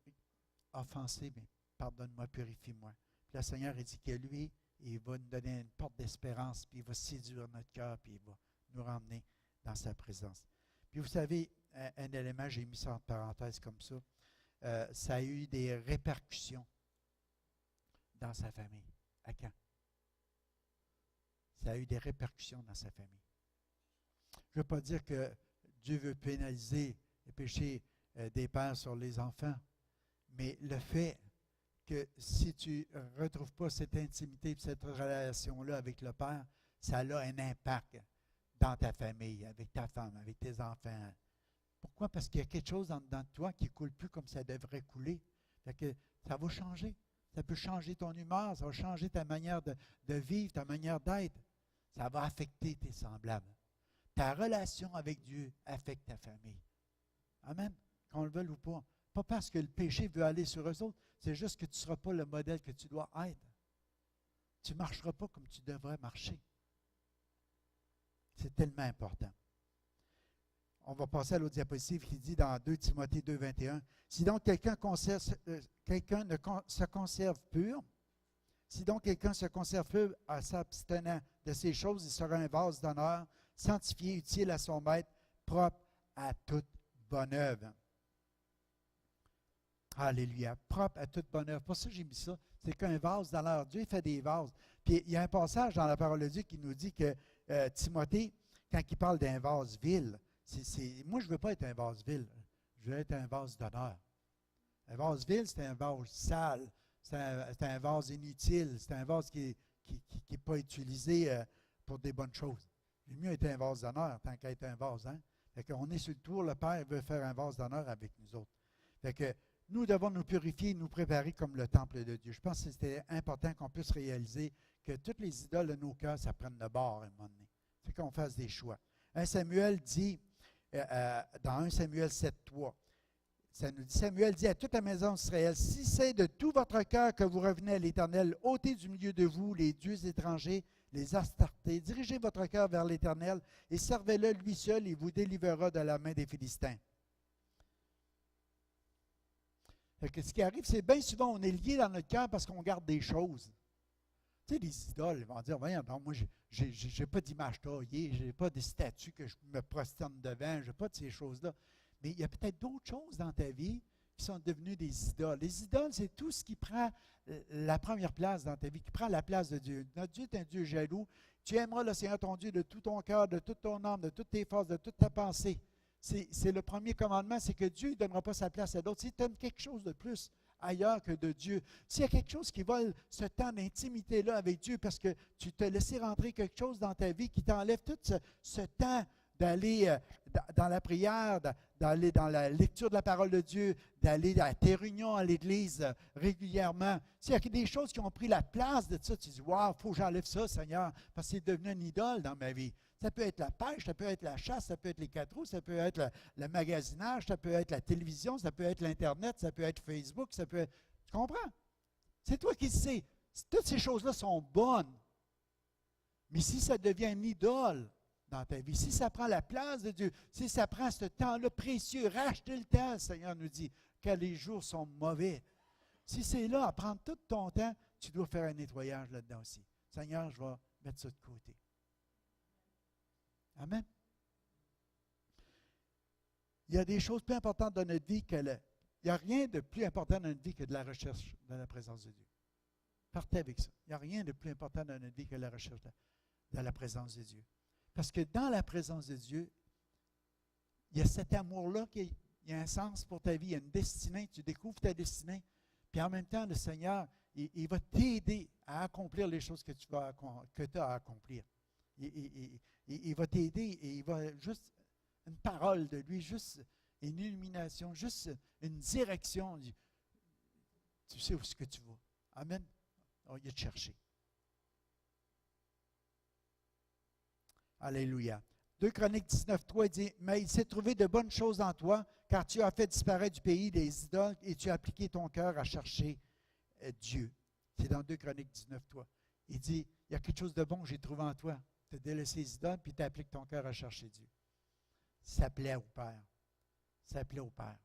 offensé, mais pardonne-moi, purifie-moi. Puis le Seigneur a dit que lui, il va nous donner une porte d'espérance, puis il va séduire notre cœur, puis il va nous ramener dans sa présence. Puis vous savez, un élément, j'ai mis ça en parenthèse comme ça, ça a eu des répercussions dans sa famille. À quand? Ça a eu des répercussions dans sa famille. Je ne veux pas dire que Dieu veut pénaliser les péchés des pères sur les enfants, mais le fait que si tu ne retrouves pas cette intimité et cette relation-là avec le Père, ça a un impact dans ta famille, avec ta femme, avec tes enfants. Pourquoi? Parce qu'il y a quelque chose dans toi qui ne coule plus comme ça devrait couler. Fait que ça va changer. Ça peut changer ton humeur, ça va changer ta manière de vivre, ta manière d'être. Ça va affecter tes semblables. Ta relation avec Dieu affecte ta famille. Amen. Qu'on le veuille ou pas. Pas parce que le péché veut aller sur eux autres, c'est juste que tu ne seras pas le modèle que tu dois être. Tu ne marcheras pas comme tu devrais marcher. C'est tellement important. On va passer à l'autre diapositive qui dit dans 2 Timothée 2, 21, « Si donc quelqu'un se conserve pur, si donc quelqu'un se conserve pur en s'abstenant de ces choses, il sera un vase d'honneur, sanctifié, utile à son maître, propre à toute bonne œuvre. » Alléluia. Propre à toute bonne œuvre. Pour ça, j'ai mis ça. C'est qu'un vase d'honneur. Dieu fait des vases. Puis il y a un passage dans la parole de Dieu qui nous dit que Timothée, quand il parle d'un vase vil, moi, je ne veux pas être un vase vil. Je veux être un vase d'honneur. Un vase vil, c'est un vase sale. C'est un vase inutile. C'est un vase qui n'est pas utilisé pour des bonnes choses. Il est mieux être un vase d'honneur tant qu'être un vase. Hein? Fait qu'on est sur le tour, le Père veut faire un vase d'honneur avec nous autres. Fait que nous devons nous purifier et nous préparer comme le temple de Dieu. Je pense que c'était important qu'on puisse réaliser que toutes les idoles de nos cœurs, ça prenne de bord à un moment donné. C'est qu'on fasse des choix. 1 Samuel dit, dans 1 Samuel 7, 3, ça nous dit, Samuel dit à toute la maison d'Israël, si c'est de tout votre cœur que vous revenez à l'Éternel, ôtez du milieu de vous les dieux étrangers, les Astartés, dirigez votre cœur vers l'Éternel et servez-le lui seul, et vous délivrera de la main des Philistins. Ce qui arrive, c'est bien souvent, on est lié dans notre cœur parce qu'on garde des choses. Tu sais, les idoles, ils vont dire, voyons, non, moi, je n'ai pas d'image taillée, je n'ai pas de statue que je me prosterne devant, je n'ai pas de ces choses-là. Mais il y a peut-être d'autres choses dans ta vie qui sont devenues des idoles. Les idoles, c'est tout ce qui prend la première place dans ta vie, qui prend la place de Dieu. Notre Dieu est un Dieu jaloux. Tu aimeras le Seigneur ton Dieu de tout ton cœur, de toute ton âme, de toutes tes forces, de toute ta pensée. C'est le premier commandement, c'est que Dieu ne donnera pas sa place à d'autres. Si tu aimes quelque chose de plus ailleurs que de Dieu, s'il y a quelque chose qui vole ce temps d'intimité-là avec Dieu parce que tu t'as laissé rentrer quelque chose dans ta vie qui t'enlève tout ce temps d'aller dans la prière, d'aller dans la lecture de la parole de Dieu, d'aller à tes réunions à l'Église régulièrement. S'il y a des choses qui ont pris la place de ça, tu dis « Wow, il faut que j'enlève ça, Seigneur, parce que c'est devenu une idole dans ma vie. » Ça peut être la pêche, ça peut être la chasse, ça peut être les 4 roues, ça peut être le magasinage, ça peut être la télévision, ça peut être l'Internet, ça peut être Facebook, ça peut être... Tu comprends? C'est toi qui le sais. Toutes ces choses-là sont bonnes. Mais si ça devient une idole dans ta vie, si ça prend la place de Dieu, si ça prend ce temps-là précieux, racheter le temps, le Seigneur nous dit, que les jours sont mauvais. Si c'est là à prendre tout ton temps, tu dois faire un nettoyage là-dedans aussi. Seigneur, je vais mettre ça de côté. Amen. Il y a des choses plus importantes dans notre vie il n'y a rien de plus important dans notre vie que de la recherche de la présence de Dieu. Partez avec ça. Il n'y a rien de plus important dans notre vie que la recherche de la présence de Dieu. Parce que dans la présence de Dieu, il y a cet amour-là, il y a un sens pour ta vie, il y a une destinée, tu découvres ta destinée. Puis en même temps, le Seigneur, il va t'aider à accomplir les choses que tu as à accomplir. Il va t'aider et il va juste une parole de lui, juste une illumination, juste une direction. Tu sais où est-ce que tu vas. Amen. Oh, il a te cherché. Alléluia. 2 Chroniques 19, 3 dit, « Mais il s'est trouvé de bonnes choses en toi, car tu as fait disparaître du pays les idoles et tu as appliqué ton cœur à chercher Dieu. » C'est dans 2 Chroniques 19, 3. Il dit, « Il y a quelque chose de bon que j'ai trouvé en toi. Tu as délaissé les idoles, puis tu appliques ton cœur à chercher Dieu. » Ça plaît au Père. Ça plaît au Père.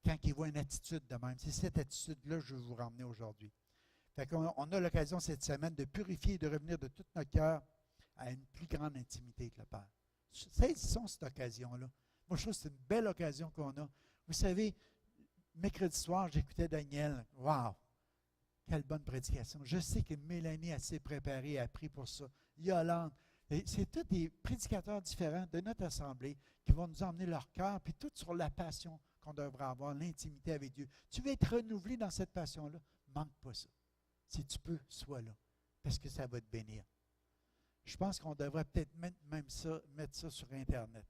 Quand il voit une attitude de même, c'est cette attitude-là que je veux vous ramener aujourd'hui. Fait qu'on a l'occasion cette semaine de purifier et de revenir de tout notre cœur à une plus grande intimité avec le Père. Saisissons cette occasion-là. Moi, je trouve que c'est une belle occasion qu'on a. Vous savez, mercredi soir, j'écoutais Daniel. Wow! Quelle bonne prédication. Je sais que Mélanie a s'est préparée, a appris pour ça. Yolande. C'est tous des prédicateurs différents de notre assemblée qui vont nous emmener leur cœur, puis tout sur la passion qu'on devrait avoir, l'intimité avec Dieu. Tu veux être renouvelé dans cette passion-là? Manque pas ça. Si tu peux, sois là, parce que ça va te bénir. Je pense qu'on devrait peut-être mettre ça sur Internet,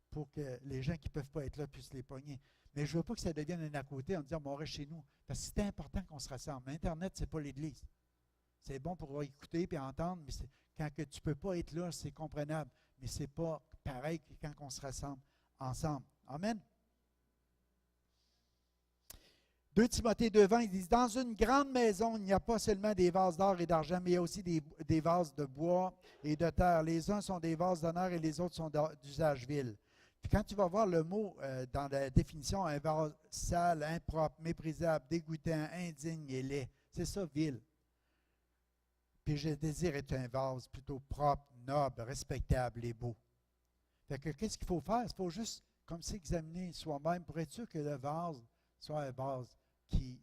pour que les gens qui ne peuvent pas être là puissent les pogner. Mais je ne veux pas que ça devienne un à côté en disant, bon, on reste chez nous. Parce que c'est important qu'on se rassemble. Internet, ce n'est pas l'Église. C'est bon pour écouter et entendre, mais quand que tu ne peux pas être là, c'est comprenable. mais ce n'est pas pareil que quand on se rassemble ensemble. Amen. 2 Timothée 2,20, il dit, dans une grande maison, il n'y a pas seulement des vases d'or et d'argent, mais il y a aussi des vases de bois et de terre. Les uns sont des vases d'honneur et les autres sont d'usage vil. Puis quand tu vas voir le mot dans la définition, un vase sale, impropre, méprisable, dégoûtant, indigne et laid, c'est ça, vil. Puis je désire être un vase plutôt propre, noble, respectable et beau. Fait que qu'est-ce qu'il faut faire? Il faut juste comme s'examiner soi-même pour être sûr que le vase soit un vase qui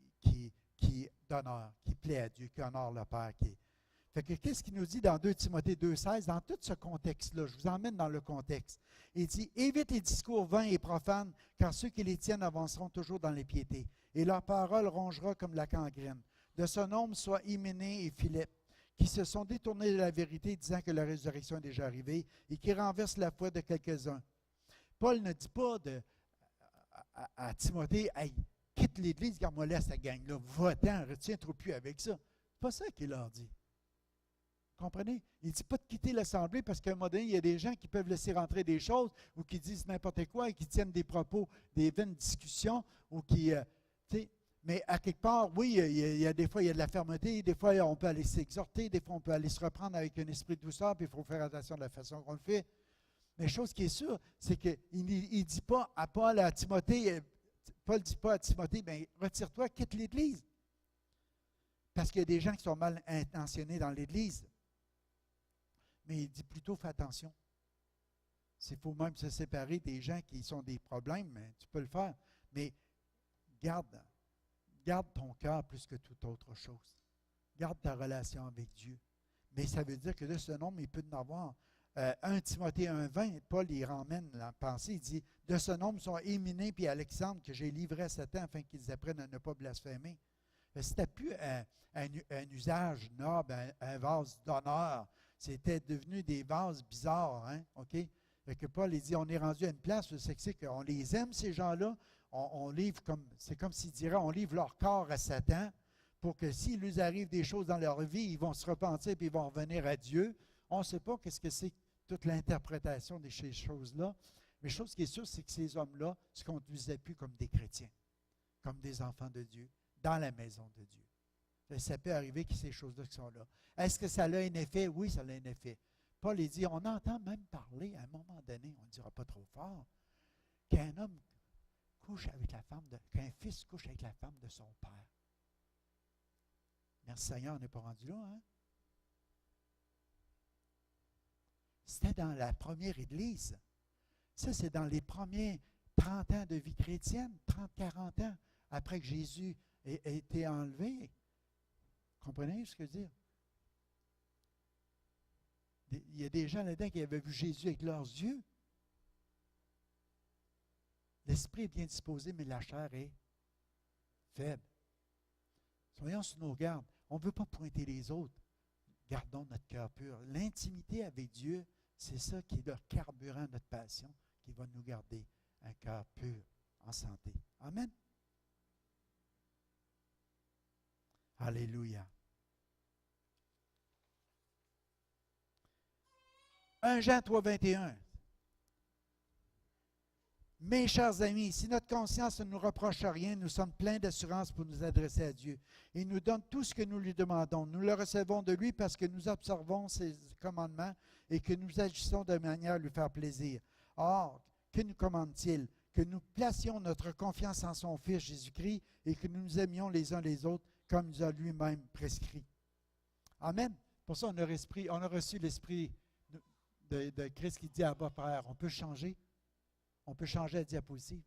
d'honneur, qui plaît à Dieu, qui honore le Père. Fait que qu'est-ce qu'il nous dit dans 2 Timothée 2,16? Dans tout ce contexte-là, je vous emmène dans le contexte. Il dit, évite les discours vains et profanes, car ceux qui les tiennent avanceront toujours dans l'impiété, et leur parole rongera comme la gangrène. De ce nombre soient Hyménée et Philippe, qui se sont détournés de la vérité, disant que la résurrection est déjà arrivée, et qui renversent la foi de quelques-uns. Paul ne dit pas à Timothée, hey, quitte l'Église, garde-moi là, cette gang-là, va-t'en, retiens-toi plus avec ça. C'est pas ça qu'il leur dit. Comprenez? Il ne dit pas de quitter l'Assemblée parce qu'à un moment donné, il y a des gens qui peuvent laisser rentrer des choses ou qui disent n'importe quoi et qui tiennent des propos, des vaines discussions ou qui. Mais à quelque part, oui, il y a des fois, il y a de la fermeté, des fois, on peut aller s'exhorter, des fois, on peut aller se reprendre avec un esprit de douceur, puis il faut faire attention de la façon qu'on le fait. Mais chose qui est sûre, c'est qu'il ne dit pas à Paul, à Timothée, Paul ne dit pas à Timothée, bien, retire-toi, quitte l'Église. Parce qu'il y a des gens qui sont mal intentionnés dans l'Église. Mais il dit plutôt, fais attention. S'il faut même se séparer des gens qui sont des problèmes, tu peux le faire. Mais garde ton cœur plus que toute autre chose. Garde ta relation avec Dieu. Mais ça veut dire que de ce nombre, il peut y en avoir. 1 Timothée 1,20, Paul y ramène la pensée, il dit, de ce nombre sont Hyménée et Alexandre que j'ai livré à Satan afin qu'ils apprennent à ne pas blasphémer. C'était plus un usage noble, un vase d'honneur. C'était devenu des vases bizarres, hein? OK? Fait que Paul il dit, on est rendu à une place où c'est qu'on les aime, ces gens-là. On livre c'est comme s'il dirait, on livre leur corps à Satan pour que s'il lui arrive des choses dans leur vie, ils vont se repentir et ils vont revenir à Dieu. On ne sait pas qu'est-ce que c'est toute l'interprétation de ces choses-là. Mais chose qui est sûre, c'est que ces hommes-là ne se conduisaient plus comme des chrétiens, comme des enfants de Dieu, dans la maison de Dieu. Ça peut arriver que ces choses-là qui sont là. Est-ce que ça a un effet? Oui, ça a un effet. Paul il dit, on entend même parler, à un moment donné, on ne dira pas trop fort, qu'un homme couche avec la femme, qu'un fils couche avec la femme de son père. Merci Seigneur, on n'est pas rendu là, hein? C'était dans la première Église. Ça, c'est dans les premiers 30 ans de vie chrétienne, 30-40 ans, après que Jésus ait été enlevé. Comprenez ce que je veux dire? Il y a des gens là-dedans qui avaient vu Jésus avec leurs yeux. L'esprit est bien disposé, mais la chair est faible. Soyons sur nos gardes. On ne veut pas pointer les autres. Gardons notre cœur pur. L'intimité avec Dieu, c'est ça qui est le carburant de notre passion, qui va nous garder un cœur pur, en santé. Amen. Alléluia. 1 Jean 3, 21. Mes chers amis, si notre conscience ne nous reproche rien, nous sommes pleins d'assurance pour nous adresser à Dieu. Il nous donne tout ce que nous lui demandons. Nous le recevons de lui parce que nous observons ses commandements et que nous agissons de manière à lui faire plaisir. Or, que nous commande-t-il? Que nous placions notre confiance en son Fils Jésus-Christ et que nous nous aimions les uns les autres comme il nous a lui-même prescrit. Amen. Pour ça, on a reçu l'esprit de Christ qui dit Abba Père. On peut changer. On peut changer la diapositive.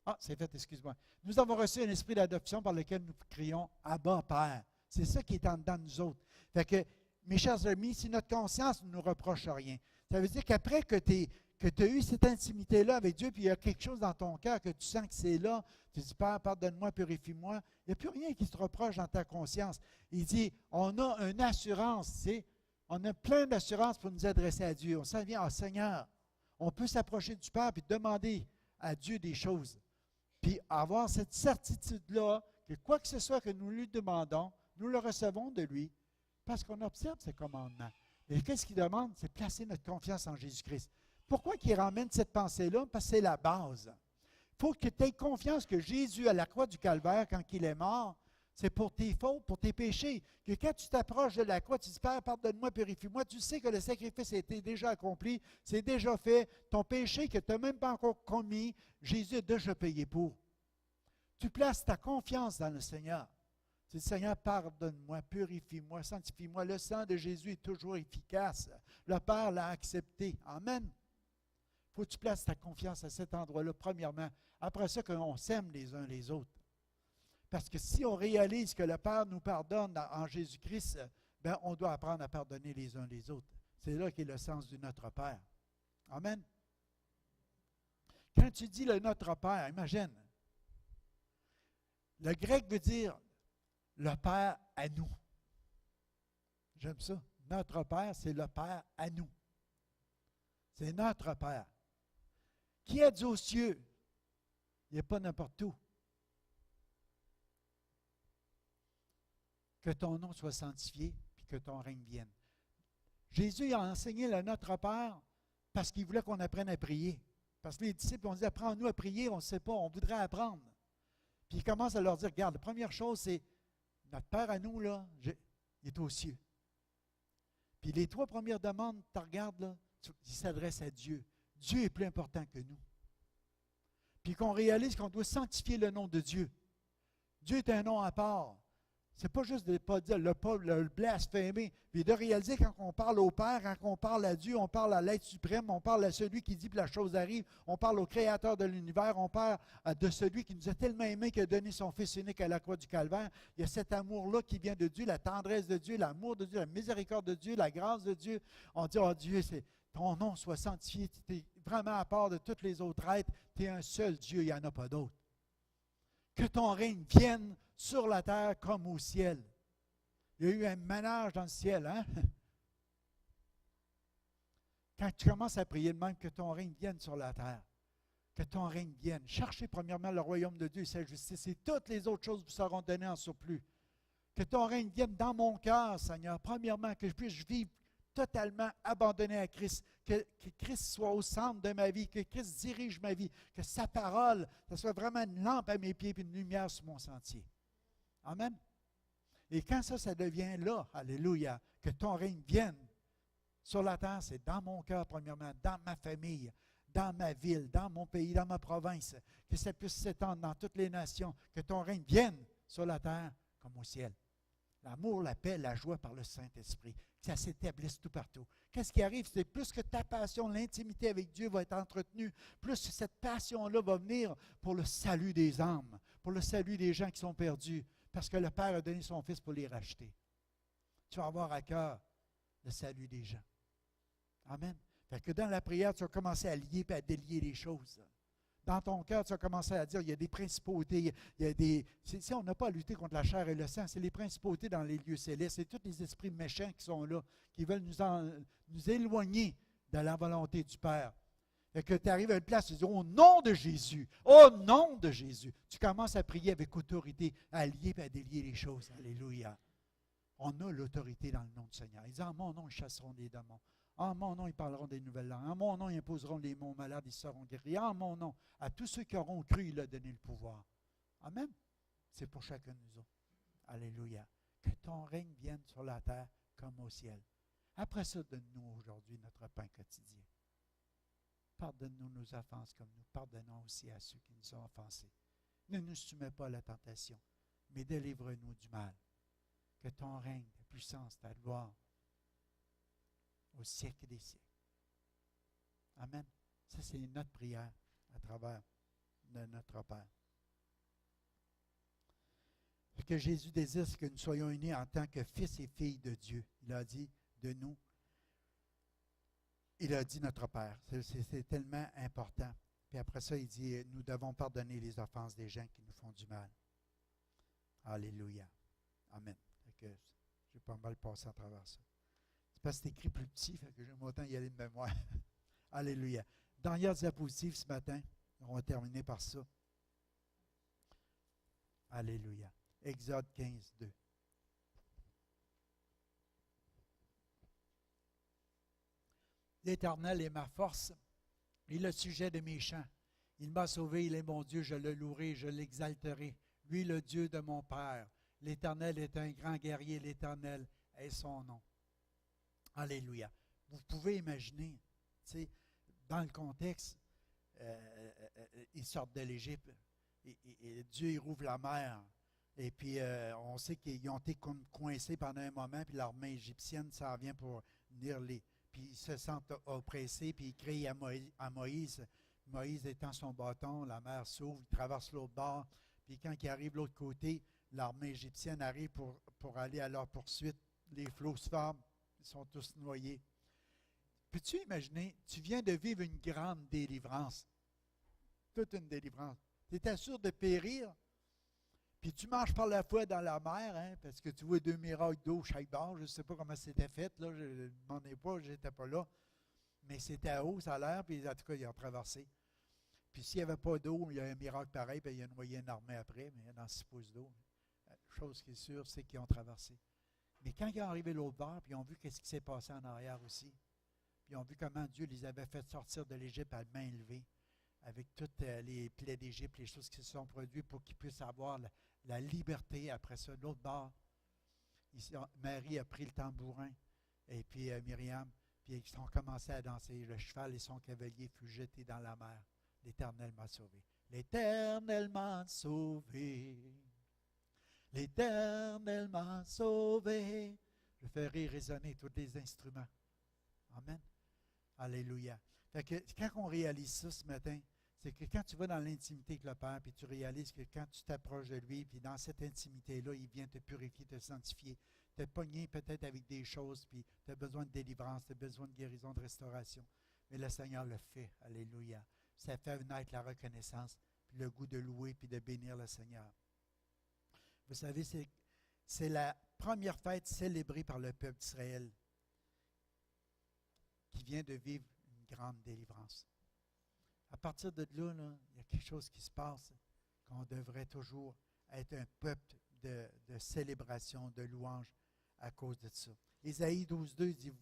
Ah, c'est fait, excuse-moi. Nous avons reçu un esprit d'adoption par lequel nous crions Abba Père. C'est ça qui est en dedans de nous autres. Fait que, mes chers amis, si notre conscience ne nous reproche rien, ça veut dire qu'après que tu as eu cette intimité-là avec Dieu, puis il y a quelque chose dans ton cœur que tu sens que c'est là, tu dis Père, pardonne-moi, purifie-moi, il n'y a plus rien qui te reproche dans ta conscience. Il dit, on a une assurance, tu sais, on a plein d'assurance pour nous adresser à Dieu. On s'en vient, ah Seigneur, on peut s'approcher du Père et demander à Dieu des choses. Puis avoir cette certitude-là que quoi que ce soit que nous lui demandons, nous le recevons de lui parce qu'on observe ses commandements. Et qu'est-ce qu'il demande? C'est placer notre confiance en Jésus-Christ. Pourquoi qu'il ramène cette pensée-là? Parce que c'est la base. Il faut que tu aies confiance que Jésus, à la croix du Calvaire, quand il est mort, c'est pour tes fautes, pour tes péchés. Que quand tu t'approches de la croix, tu dis, Père, pardonne-moi, purifie-moi. Tu sais que le sacrifice a été déjà accompli, c'est déjà fait. Ton péché que tu n'as même pas encore commis, Jésus a déjà payé pour. Tu places ta confiance dans le Seigneur. Tu dis, Seigneur, pardonne-moi, purifie-moi, sanctifie-moi. Le sang de Jésus est toujours efficace. Le Père l'a accepté. Amen. Il faut que tu places ta confiance à cet endroit-là, premièrement. Après ça, qu'on s'aime les uns les autres. Parce que si on réalise que le Père nous pardonne en Jésus-Christ, ben, on doit apprendre à pardonner les uns les autres. C'est là qu'est le sens du Notre Père. Amen. Quand tu dis le Notre Père, imagine, le grec veut dire le Père à nous. J'aime ça. Notre Père, c'est le Père à nous. C'est notre Père. Qui est aux cieux? Il n'est pas n'importe où. Que ton nom soit sanctifié, puis que ton règne vienne. Jésus a enseigné le Notre Père parce qu'il voulait qu'on apprenne à prier. Parce que les disciples ont dit, apprends-nous à prier, on ne sait pas, on voudrait apprendre. Puis il commence à leur dire, regarde, la première chose, c'est, notre Père à nous, là, il est aux cieux. Puis les 3 premières demandes, tu regardes, là, il s'adresse à Dieu. Dieu est plus important que nous. Puis qu'on réalise qu'on doit sanctifier le nom de Dieu. Dieu est un nom à part. C'est pas juste de ne pas dire le blasphémer, puis de réaliser quand on parle au Père, quand on parle à Dieu, on parle à l'être suprême, on parle à celui qui dit que la chose arrive, on parle au Créateur de l'univers, on parle de celui qui nous a tellement aimés qu'il a donné son Fils unique à la croix du Calvaire. Il y a cet amour-là qui vient de Dieu, la tendresse de Dieu, l'amour de Dieu, la miséricorde de Dieu, la grâce de Dieu. On dit, oh Dieu, ton nom soit sanctifié, tu es vraiment à part de tous les autres êtres, tu es un seul Dieu, il n'y en a pas d'autre. Que ton règne vienne sur la terre comme au ciel. Il y a eu un ménage dans le ciel, hein? Quand tu commences à prier de même, que ton règne vienne sur la terre. Que ton règne vienne. Cherchez premièrement le royaume de Dieu et sa justice, et toutes les autres choses vous seront données en surplus. Que ton règne vienne dans mon cœur, Seigneur. Premièrement, que je puisse vivre totalement abandonné à Christ, que Christ soit au centre de ma vie, que Christ dirige ma vie, que sa parole, ça soit vraiment une lampe à mes pieds et une lumière sur mon sentier. Amen. Et quand ça devient là, alléluia, que ton règne vienne sur la terre, c'est dans mon cœur premièrement, dans ma famille, dans ma ville, dans mon pays, dans ma province, que ça puisse s'étendre dans toutes les nations, que ton règne vienne sur la terre comme au ciel. L'amour, la paix, la joie par le Saint-Esprit, que ça s'établisse tout partout. Qu'est-ce qui arrive? C'est plus que ta passion, l'intimité avec Dieu va être entretenue, plus cette passion-là va venir pour le salut des âmes, pour le salut des gens qui sont perdus, parce que le Père a donné son Fils pour les racheter. Tu vas avoir à cœur le salut des gens. Amen. Fait que dans la prière, tu vas commencer à lier et à délier les choses. Dans ton cœur, tu vas commencer à dire, il y a des principautés, il y a des... Si on n'a pas à lutter contre la chair et le sang, c'est les principautés dans les lieux célestes, c'est tous les esprits méchants qui sont là, qui veulent nous éloigner de la volonté du Père. Fait que tu arrives à une place, tu dis, au nom de Jésus, tu commences à prier avec autorité, à lier et à délier les choses. Alléluia. On a l'autorité dans le nom du Seigneur. Ils disent, en mon nom, ils chasseront des démons. En mon nom, ils parleront des nouvelles langues. En mon nom, ils imposeront les mots malades, ils seront guéris. En mon nom, à tous ceux qui auront cru, il a donné le pouvoir. Amen. C'est pour chacun de nous autres. Alléluia. Que ton règne vienne sur la terre comme au ciel. Après ça, donne-nous aujourd'hui notre pain quotidien. Pardonne-nous nos offenses comme nous pardonnons aussi à ceux qui nous ont offensés. Ne nous soumets pas à la tentation, mais délivre-nous du mal. Que ton règne, ta puissance, ta gloire, au siècle des siècles. Amen. Ça, c'est notre prière à travers de notre Père. Ce que Jésus désire, c'est que nous soyons unis en tant que fils et filles de Dieu. Il a dit de nous. Il a dit notre Père. C'est tellement important. Puis après ça, il dit, nous devons pardonner les offenses des gens qui nous font du mal. Alléluia. Amen. J'ai pas mal passé à travers ça. C'est parce que c'est écrit plus petit, fait que j'aime autant y aller de mémoire. Alléluia. Dernière diapositive ce matin, on va terminer par ça. Alléluia. Exode 15, 2. L'Éternel est ma force et le sujet de mes chants. Il m'a sauvé, il est mon Dieu, je le louerai, je l'exalterai. Lui, le Dieu de mon Père. L'Éternel est un grand guerrier, l'Éternel est son nom. Alléluia. Vous pouvez imaginer, tu sais, dans le contexte, ils sortent de l'Égypte et Dieu il rouvre la mer. Et puis, on sait qu'ils ont été coincés pendant un moment, puis l'armée égyptienne s'en vient pour venir les... Puis ils se sentent oppressés, puis ils crient à Moïse. Moïse étend son bâton, la mer s'ouvre, il traverse l'autre bord. Puis quand il arrive de l'autre côté, l'armée égyptienne arrive pour aller à leur poursuite. Les flots se forment, ils sont tous noyés. Peux-tu imaginer, tu viens de vivre une grande délivrance. Toute une délivrance. Tu étais sûr de périr, puis tu marches par la foi dans la mer, hein, parce que tu vois 2 miracles d'eau chaque bord. Je ne sais pas comment c'était fait, là, je ne demandais pas, je n'étais pas là. Mais c'était haut, ça a l'air, puis en tout cas, ils ont traversé. Puis s'il n'y avait pas d'eau, il y a un miracle pareil, puis il y a noyé une armée après, mais dans 6 pouces d'eau. Chose qui est sûre, c'est qu'ils ont traversé. Mais quand ils sont arrivés l'autre bord, puis ils ont vu ce qui s'est passé en arrière aussi, puis ils ont vu comment Dieu les avait fait sortir de l'Égypte à main levée, avec toutes les plaies d'Égypte, les choses qui se sont produites pour qu'ils puissent avoir la liberté après ça. De l'autre bord, Marie a pris le tambourin, et puis Myriam, puis ils ont commencé à danser. Le cheval et son cavalier furent jetés dans la mer. L'Éternel m'a sauvé. L'Éternel m'a sauvé. L'Éternel m'a sauvé. Je ferai résonner tous les instruments. Amen. Alléluia. Fait que quand on réalise ça ce matin, c'est que quand tu vas dans l'intimité avec le Père, puis tu réalises que quand tu t'approches de lui, puis dans cette intimité-là, il vient te purifier, te sanctifier, te pogner peut-être avec des choses, puis tu as besoin de délivrance, tu as besoin de guérison, de restauration. Mais le Seigneur le fait. Alléluia. Ça fait naître la reconnaissance, puis le goût de louer, puis de bénir le Seigneur. Vous savez, c'est la première fête célébrée par le peuple d'Israël qui vient de vivre une grande délivrance. À partir de là, il y a quelque chose qui se passe, qu'on devrait toujours être un peuple de célébration, de louange à cause de ça. Ésaïe 12,2 dit,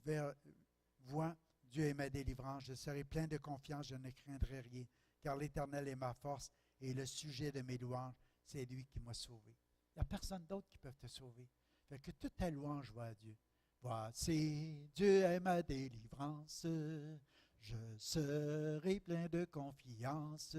vois, Dieu est ma délivrance, je serai plein de confiance, je ne craindrai rien, car l'Éternel est ma force et le sujet de mes louanges, c'est lui qui m'a sauvé. Il n'y a personne d'autre qui peut te sauver. Fait que toute ta louange va à Dieu. Voici, Dieu est ma délivrance, je serai plein de confiance,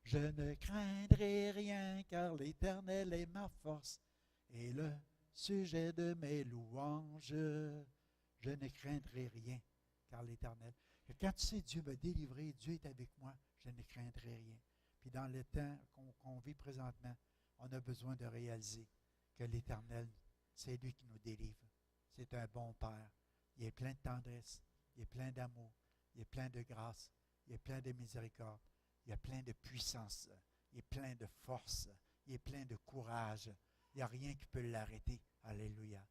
je ne craindrai rien, car l'Éternel est ma force et le sujet de mes louanges, je ne craindrai rien. Car l'Éternel. Et quand tu sais Dieu va délivrer, Dieu est avec moi, je ne craindrai rien. Puis dans le temps qu'on vit présentement, on a besoin de réaliser que l'Éternel, c'est lui qui nous délivre. C'est un bon Père. Il est plein de tendresse, il est plein d'amour, il est plein de grâce, il est plein de miséricorde, il est plein de puissance, il est plein de force, il est plein de courage. Il n'y a rien qui peut l'arrêter. Alléluia.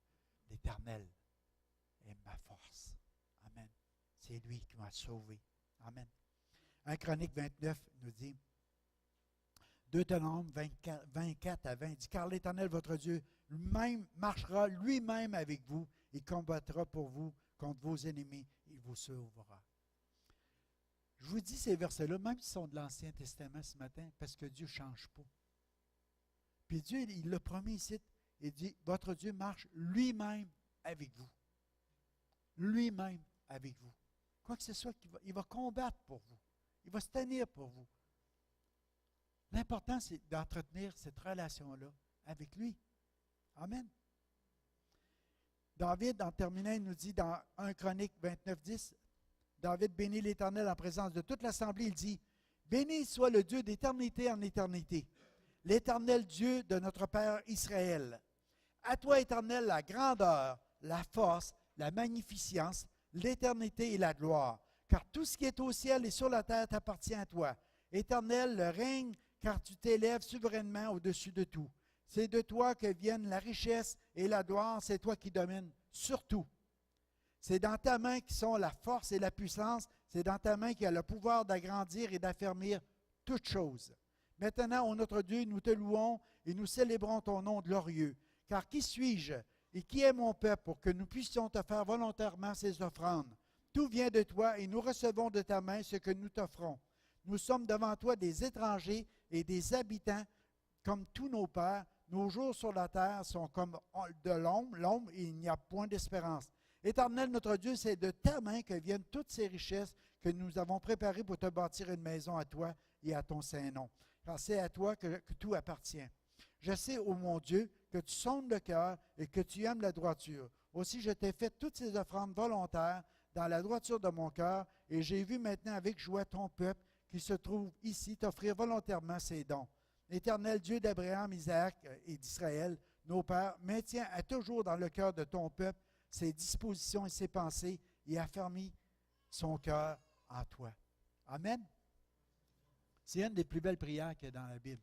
L'Éternel est ma force. Amen. C'est lui qui m'a sauvé. Amen. 1 Chronique 29 nous dit, Deutéronome 24 à 20 dit, car l'Éternel, votre Dieu, lui-même marchera lui-même avec vous et combattra pour vous contre vos ennemis. Il vous sauvera. Je vous dis ces versets-là, même s'ils sont de l'Ancien Testament ce matin, parce que Dieu ne change pas. Puis Dieu, il l'a promis ici, il dit, votre Dieu marche lui-même avec vous. Lui-même avec vous. Quoi que ce soit, il va combattre pour vous. Il va se tenir pour vous. L'important, c'est d'entretenir cette relation-là avec lui. Amen. David, en terminant, il nous dit dans 1 Chronique 29, 10, David bénit l'Éternel en présence de toute l'assemblée. Il dit, béni soit le Dieu d'éternité en éternité, l'Éternel Dieu de notre Père Israël. À toi, Éternel, la grandeur, la force, la magnificence, l'éternité et la gloire. Car tout ce qui est au ciel et sur la terre t'appartient à toi. Éternel, le règne, car tu t'élèves souverainement au-dessus de tout. C'est de toi que viennent la richesse et la gloire, c'est toi qui domines sur tout. C'est dans ta main qui sont la force et la puissance, c'est dans ta main qu'il y a le pouvoir d'agrandir et d'affermir toutes choses. Maintenant, ô notre Dieu, nous te louons et nous célébrons ton nom glorieux. Car qui suis-je et qui est mon peuple pour que nous puissions te faire volontairement ces offrandes? Tout vient de toi et nous recevons de ta main ce que nous t'offrons. Nous sommes devant toi des étrangers et des habitants comme tous nos pères. Nos jours sur la terre sont comme de l'ombre et il n'y a point d'espérance. Éternel notre Dieu, c'est de ta main que viennent toutes ces richesses que nous avons préparées pour te bâtir une maison à toi et à ton saint nom. Car c'est à toi que tout appartient. Je sais, ô mon Dieu, que tu sondes le cœur et que tu aimes la droiture. Aussi, je t'ai fait toutes ces offrandes volontaires dans la droiture de mon cœur, et j'ai vu maintenant avec joie ton peuple qui se trouve ici t'offrir volontairement ses dons. L'Éternel Dieu d'Abraham, Isaac et d'Israël, nos pères, maintient à toujours dans le cœur de ton peuple ses dispositions et ses pensées et affermit son cœur en toi. Amen. C'est une des plus belles prières qu'il y a dans la Bible.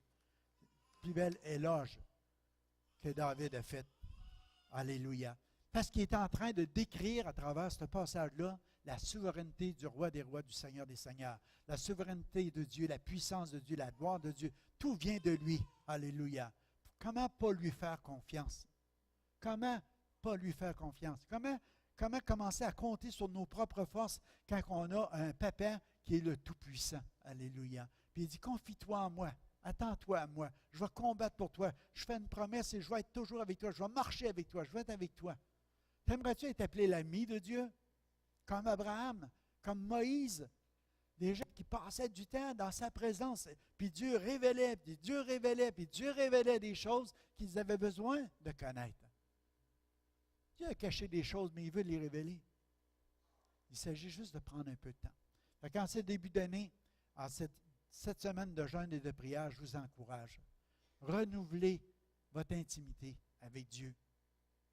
Plus belle éloge que David a faite. Alléluia. Parce qu'il est en train de décrire à travers ce passage-là la souveraineté du roi des rois, du Seigneur des seigneurs. La souveraineté de Dieu, la puissance de Dieu, la gloire de Dieu. Tout vient de lui. Alléluia. Comment pas lui faire confiance? Comment pas lui faire confiance? Comment commencer à compter sur nos propres forces quand on a un papa qui est le Tout-Puissant? Alléluia. Puis il dit, confie-toi en moi. Attends-toi à moi. Je vais combattre pour toi. Je fais une promesse et je vais être toujours avec toi. Je vais marcher avec toi. Je vais être avec toi. T'aimerais-tu être appelé l'ami de Dieu? Comme Abraham, comme Moïse. Des gens qui passaient du temps dans sa présence. Puis Dieu révélait, puis Dieu révélait, puis Dieu révélait des choses qu'ils avaient besoin de connaître. Dieu a caché des choses, mais il veut les révéler. Il s'agit juste de prendre un peu de temps. Quand c'est début d'année, en cette semaine de jeûne et de prière, je vous encourage. Renouvelez votre intimité avec Dieu.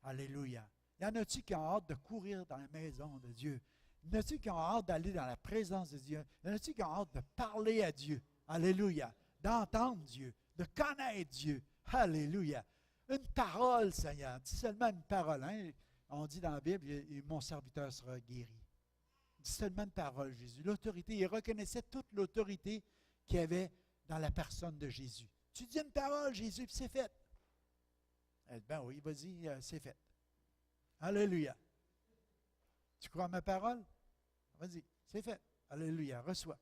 Alléluia. Y en a-t-il qui ont hâte de courir dans la maison de Dieu? Y en a-t-il qui ont hâte d'aller dans la présence de Dieu? Y en a-t-il qui ont hâte de parler à Dieu? Alléluia. D'entendre Dieu, de connaître Dieu. Alléluia. Une parole, Seigneur. Dis seulement une parole. Hein? On dit dans la Bible, mon serviteur sera guéri. Dis seulement une parole, Jésus. L'autorité, il reconnaissait toute l'autorité qu'il y avait dans la personne de Jésus. Tu dis une parole, Jésus, puis c'est fait. Elle dit, ben oui, vas-y, c'est fait. Alléluia. Tu crois à ma parole? Vas-y, c'est fait. Alléluia, reçois.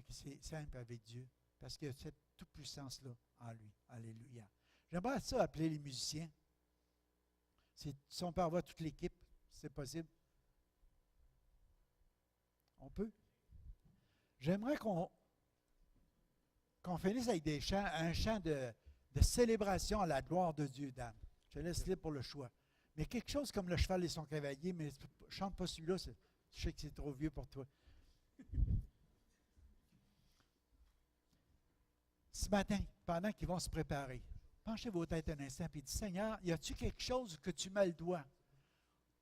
C'est simple avec Dieu, parce qu'il y a cette toute-puissance-là en lui. Alléluia. J'aimerais ça appeler les musiciens. Si on peut avoir toute l'équipe, si c'est possible. On peut? J'aimerais qu'on finisse avec un chant de célébration à la gloire de Dieu, Dan. Je te laisse libre pour le choix. Mais quelque chose comme le cheval et son cavalier, mais chante pas celui-là, je sais que c'est trop vieux pour toi. Ce matin, pendant qu'ils vont se préparer, penchez vos têtes un instant et dites, Seigneur, y a-t-il quelque chose que tu me le dois?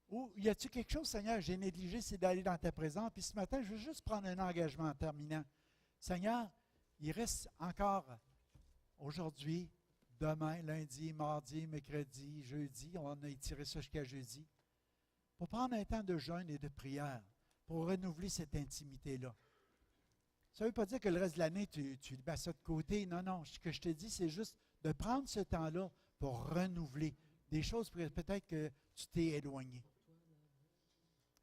Ou y a-t-il quelque chose, Seigneur, j'ai négligé, c'est d'aller dans ta présence. Puis ce matin, je veux juste prendre un engagement en terminant. Seigneur, il reste encore aujourd'hui, demain, lundi, mardi, mercredi, jeudi, on a étiré ça jusqu'à jeudi, pour prendre un temps de jeûne et de prière, pour renouveler cette intimité-là. Ça ne veut pas dire que le reste de l'année, tu mets ça de côté. Non, non. Ce que je te dis, c'est juste de prendre ce temps-là pour renouveler des choses peut-être que tu t'es éloigné.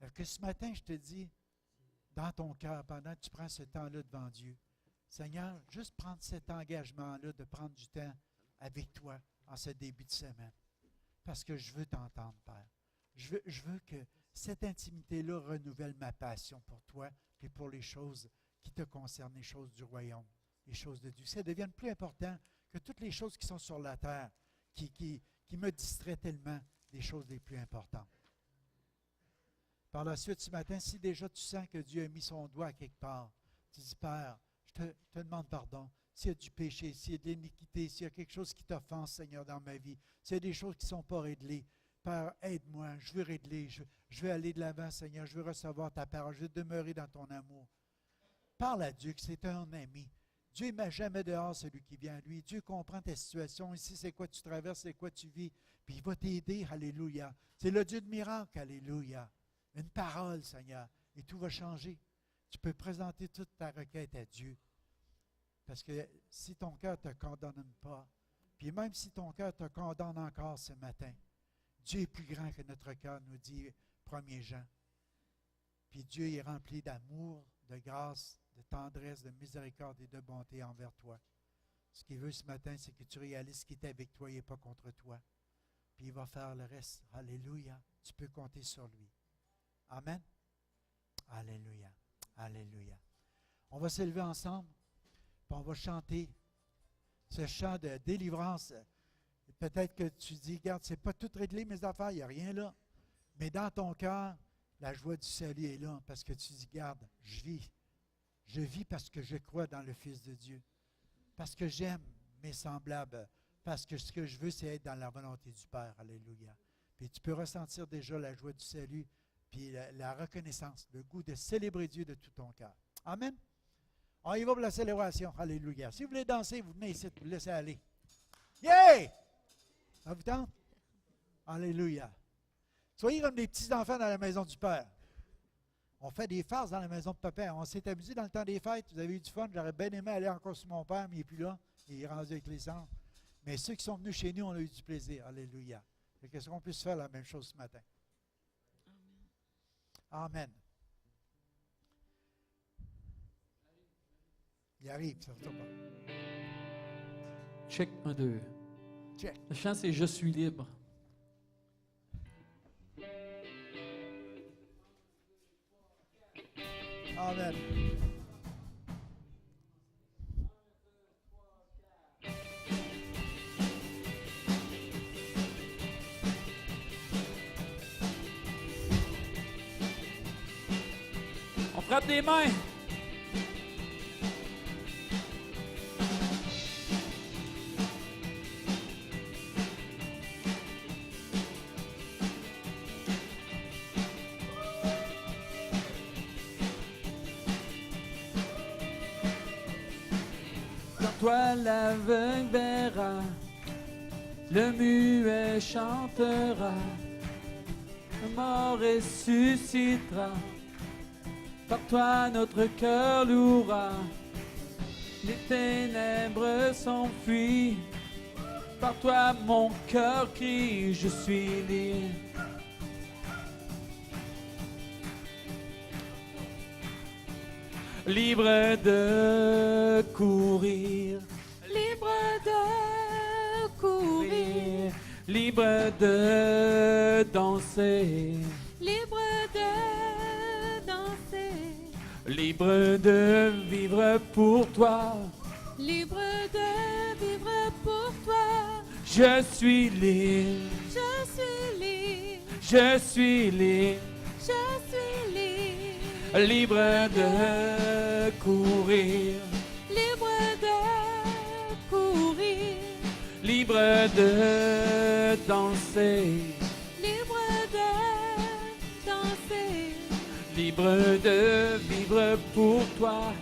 Alors que ce matin, je te dis, dans ton cœur, pendant que tu prends ce temps-là devant Dieu, Seigneur, juste prendre cet engagement-là de prendre du temps avec toi en ce début de semaine. Parce que je veux t'entendre, Père. Je veux que cette intimité-là renouvelle ma passion pour toi et pour les choses qui te concernent, les choses du royaume, les choses de Dieu. Ça devienne plus important que toutes les choses qui sont sur la terre, qui me distraient tellement des choses les plus importantes. Par la suite, ce matin, si déjà tu sens que Dieu a mis son doigt à quelque part, tu dis, Père, je te demande pardon. S'il y a du péché, s'il y a de l'iniquité, s'il y a quelque chose qui t'offense, Seigneur, dans ma vie, s'il y a des choses qui ne sont pas réglées, Père, aide-moi, je veux régler, je veux aller de l'avant, Seigneur, je veux recevoir ta parole, je veux demeurer dans ton amour. Parle à Dieu que c'est un ami. Dieu ne met jamais dehors celui qui vient à lui. Dieu comprend ta situation. Ici, c'est quoi tu traverses, c'est quoi tu vis. Puis il va t'aider, alléluia. C'est le Dieu de miracle, alléluia. Une parole, Seigneur, et tout va changer. Tu peux présenter toute ta requête à Dieu. Parce que si ton cœur ne te condamne pas, puis même si ton cœur te condamne encore ce matin, Dieu est plus grand que notre cœur, nous dit 1er Jean. Puis Dieu est rempli d'amour, de grâce, de tendresse, de miséricorde et de bonté envers toi. Ce qu'il veut ce matin, c'est que tu réalises qu'il est avec toi et pas contre toi. Puis il va faire le reste. Alléluia. Tu peux compter sur lui. Amen. Alléluia. Alléluia. On va s'élever ensemble, puis on va chanter ce chant de délivrance. Peut-être que tu dis, regarde, c'est pas tout réglé mes affaires, il n'y a rien là. Mais dans ton cœur, la joie du salut est là, parce que tu dis, regarde, je vis. Je vis parce que je crois dans le Fils de Dieu. Parce que j'aime mes semblables. Parce que ce que je veux, c'est être dans la volonté du Père. Alléluia. Puis tu peux ressentir déjà la joie du salut, puis la reconnaissance, le goût de célébrer Dieu de tout ton cœur. Amen. On y va pour la célébration. Alléluia. Si vous voulez danser, vous venez ici, vous laissez aller. Yeah! Ça vous tente? Alléluia. Soyez comme des petits-enfants dans la maison du Père. On fait des farces dans la maison de papa. On s'est amusé dans le temps des fêtes. Vous avez eu du fun. J'aurais bien aimé aller encore sur mon père, mais il n'est plus là. Il est rendu avec les anges. Mais ceux qui sont venus chez nous, on a eu du plaisir. Alléluia. Qu'est-ce qu'on puisse faire la même chose ce matin? Amen. Il arrive, ça ne va pas. Check 1, 2. Check. Le chant, c'est « Je suis libre ». Amen. On frappe des mains. Toi l'aveugle verra, le muet chantera, le mort ressuscitera. Par toi notre cœur louera, les ténèbres s'enfuient. Par toi mon cœur crie, je suis libre. Libre de courir, Libre de courir, libre de danser, libre de danser, libre de vivre pour toi. libre de vivre pour toi. Je suis libre, Je suis libre, je suis libre, je suis libre, libre de courir, libre de courir, libre de danser, libre de danser, libre de vivre pour toi.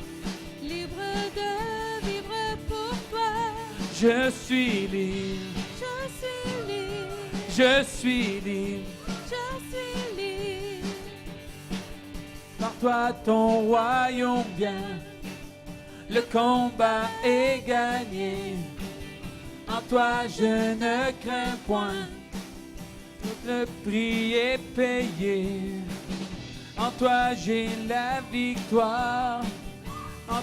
libre de vivre pour toi. Je suis libre, Je suis libre, je suis libre. je suis libre. Par toi ton royaume vient, le combat est gagné. En toi je ne crains point, tout le prix est payé. En toi j'ai la victoire, en toi